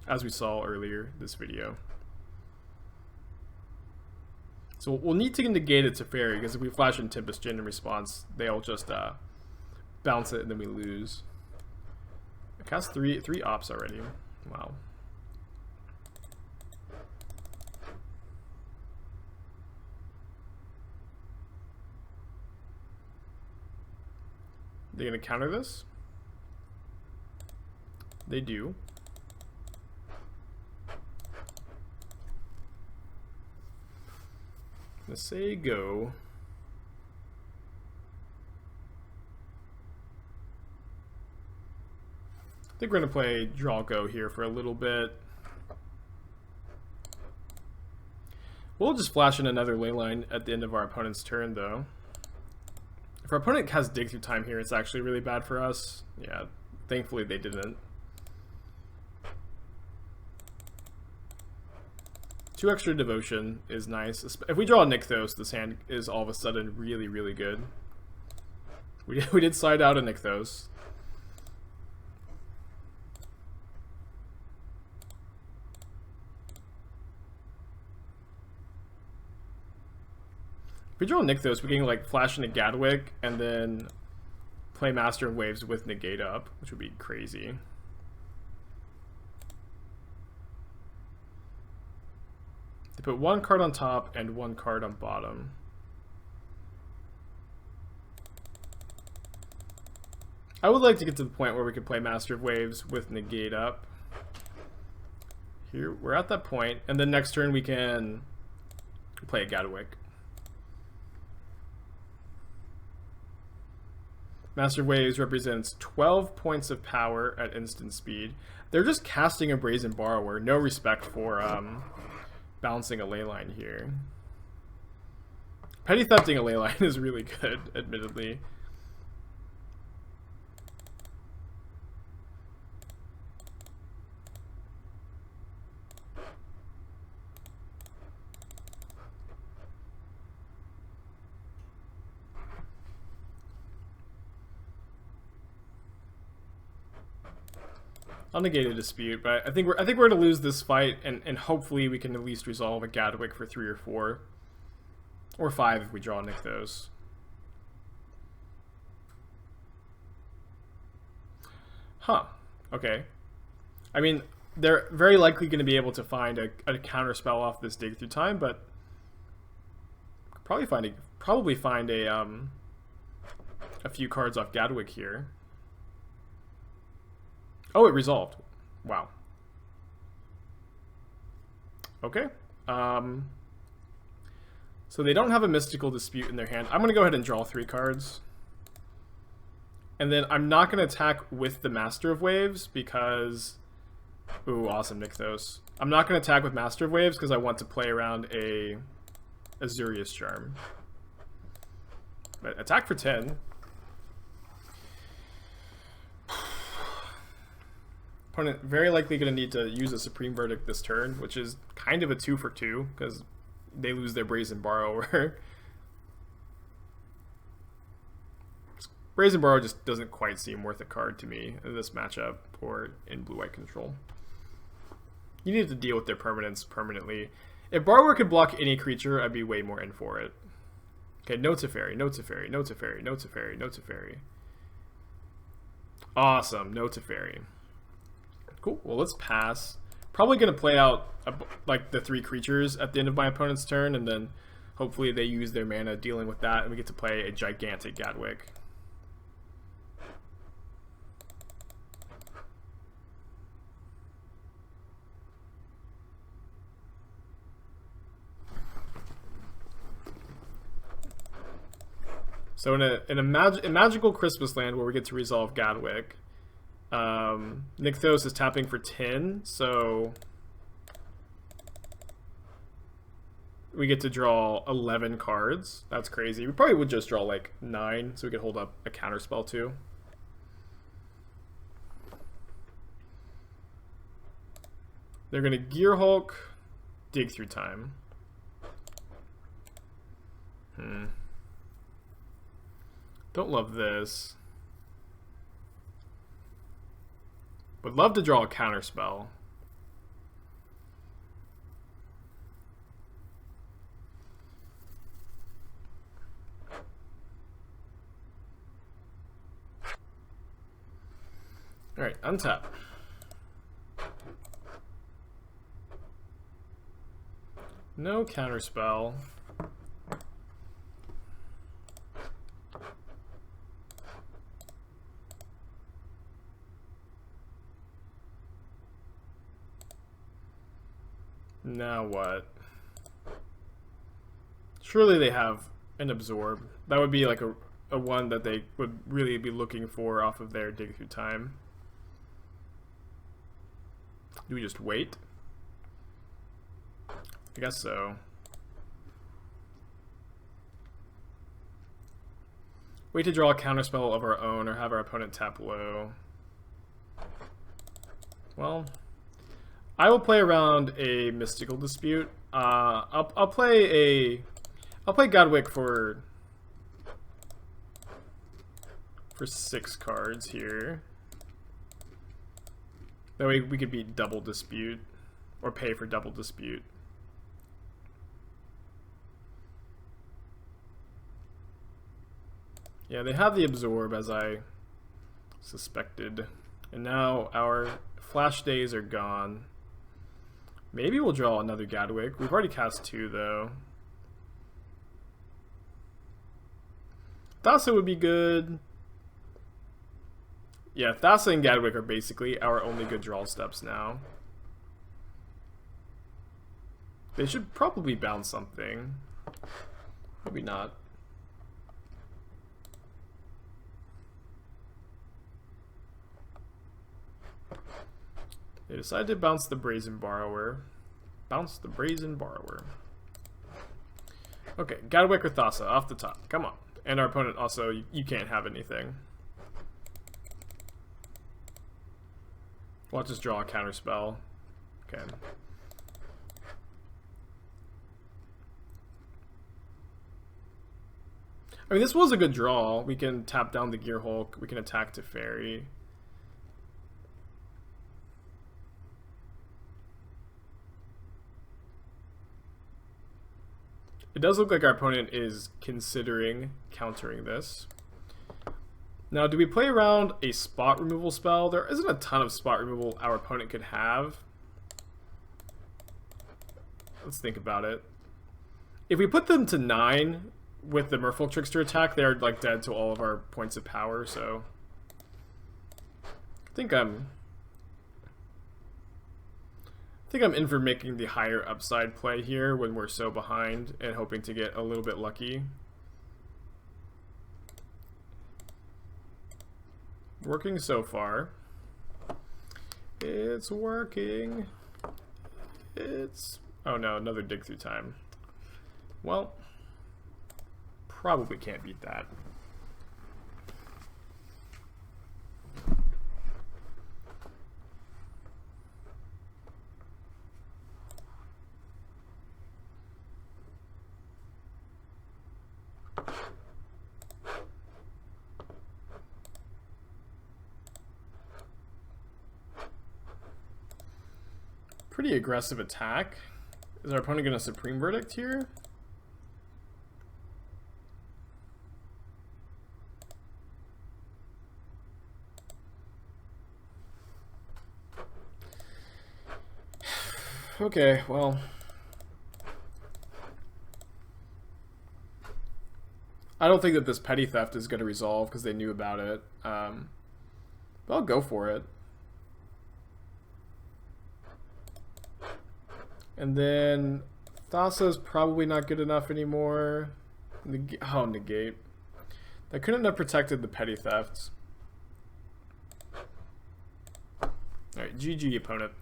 as we saw earlier this video. So we'll need to negate it to Teferi, because if we flash in Tempest Djinn in response, they all just bounce it and then we lose. I cast three ops already. Wow. They're going to counter this? They do. Let's say go. I think we're going to play draw go here for a little bit. We'll just flash in another leyline at the end of our opponent's turn, though. If our opponent has dig through time here, it's actually really bad for us. Yeah, thankfully they didn't. 2 extra devotion is nice. If we draw a Nykthos, this hand is all of a sudden really good. We did side out a Nykthos. If we draw a Nykthos, we can like flash into Gadwick and then play Master of Waves with negate up, which would be crazy. They put 1 card on top and 1 card on bottom. I would like to get to the point where we could play Master of Waves with negate up. Here, we're at that point, and then next turn we can play a Gadwick. Master of Waves represents 12 points of power at instant speed. They're just casting a Brazen Borrower. No respect for bouncing a leyline here. Petty thefting a leyline is really good, admittedly. I'll negate a dispute, but I think we're gonna lose this fight, and hopefully we can at least resolve a Gadwick for 3 or 4. Or 5 if we draw Nykthos. Huh. Okay. I mean, they're very likely going to be able to find a counter spell off this dig through time, but probably find a few cards off Gadwick here. Oh, it resolved. Wow. Okay. So they don't have a mystical dispute in their hand. I'm going to go ahead and draw 3 cards. And then I'm not going to attack with the Master of Waves because... Ooh, awesome, Nykthos. I'm not going to attack with Master of Waves because I want to play around a Azurius Charm. But attack for 10. Opponent very likely going to need to use a Supreme Verdict this turn, which is kind of a 2 for 2 because they lose their Brazen Borrower. Brazen Borrower just doesn't quite seem worth a card to me in this matchup or in blue-white control. You need to deal with their permanents permanently. If Borrower could block any creature, I'd be way more in for it. Okay, no Teferi, no Teferi, no Teferi, no Teferi, no Teferi. Awesome, no Teferi. Cool, well let's pass. Probably going to play out like the 3 creatures at the end of my opponent's turn, and then hopefully they use their mana dealing with that, and we get to play a gigantic Gadwick. So in a magical Christmas land where we get to resolve Gadwick, Nykthos is tapping for 10, so we get to draw 11 cards. That's crazy. We probably would just draw like 9, so we could hold up a counterspell too. They're going to Gear Hulk, Dig Through Time. Don't love this. Would love to draw a counterspell. Alright, untap. No counterspell. Now what? Surely they have an Absorb. That would be like a one that they would really be looking for off of their Dig Through Time. Do we just wait? I guess so. Wait to draw a counterspell of our own or have our opponent tap low. Well, I will play around a Mystical Dispute. I'll play Gadwick for 6 cards here. That way we could beat Double Dispute or pay for Double Dispute. Yeah, they have the Absorb as I suspected. And now our flash days are gone. Maybe we'll draw another Gadwick. We've already cast 2 though. Thassa would be good. Yeah, Thassa and Gadwick are basically our only good draw steps now. They should probably bounce something. Maybe not. They decided to bounce the Brazen Borrower. Bounce the Brazen Borrower. Okay, Gadwick or Thassa off the top. Come on. And our opponent also, you can't have anything. We'll just draw a counterspell. Okay. I mean, this was a good draw. We can tap down the Gear Hulk. We can attack to Fairy. It does look like our opponent is considering countering this. Now, do we play around a spot removal spell? There isn't a ton of spot removal our opponent could have. Let's think about it. If we put them to 9 with the Merfolk Trickster attack, they're like dead to all of our points of power, so I think I'm in for making the higher upside play here when we're so behind and hoping to get a little bit lucky. working so far. It's working. Oh no, another dig through time. Well, probably can't beat that. Pretty aggressive attack. Is our opponent going to Supreme Verdict here? Okay, well. I don't think that this petty theft is going to resolve because they knew about it. But I'll go for it. And then Thasa's probably not good enough anymore. Oh, negate. That couldn't have protected the petty thefts. Alright, GG opponent.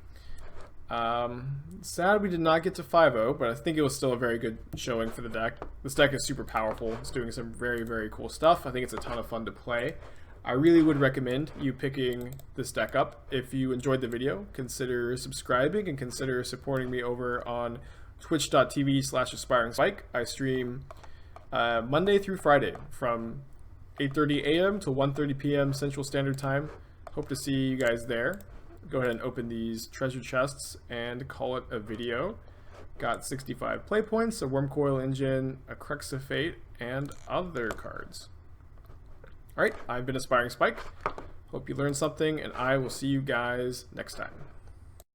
Sad we did not get to 5-0, but I think it was still a very good showing for the deck. This deck is super powerful. It's doing some very, very cool stuff. I think it's a ton of fun to play. I really would recommend you picking this deck up. If you enjoyed the video, consider subscribing and consider supporting me over on twitch.tv/Aspiringspike. I stream Monday through Friday from 8:30 a.m. to 1:30 p.m. Central Standard Time. Hope to see you guys there. Go ahead and open these treasure chests and call it a video. Got 65 play points, a Wormcoil Engine, a Crux of Fate, and other cards. Alright, I've been Aspiringspike. Hope you learned something, and I will see you guys next time.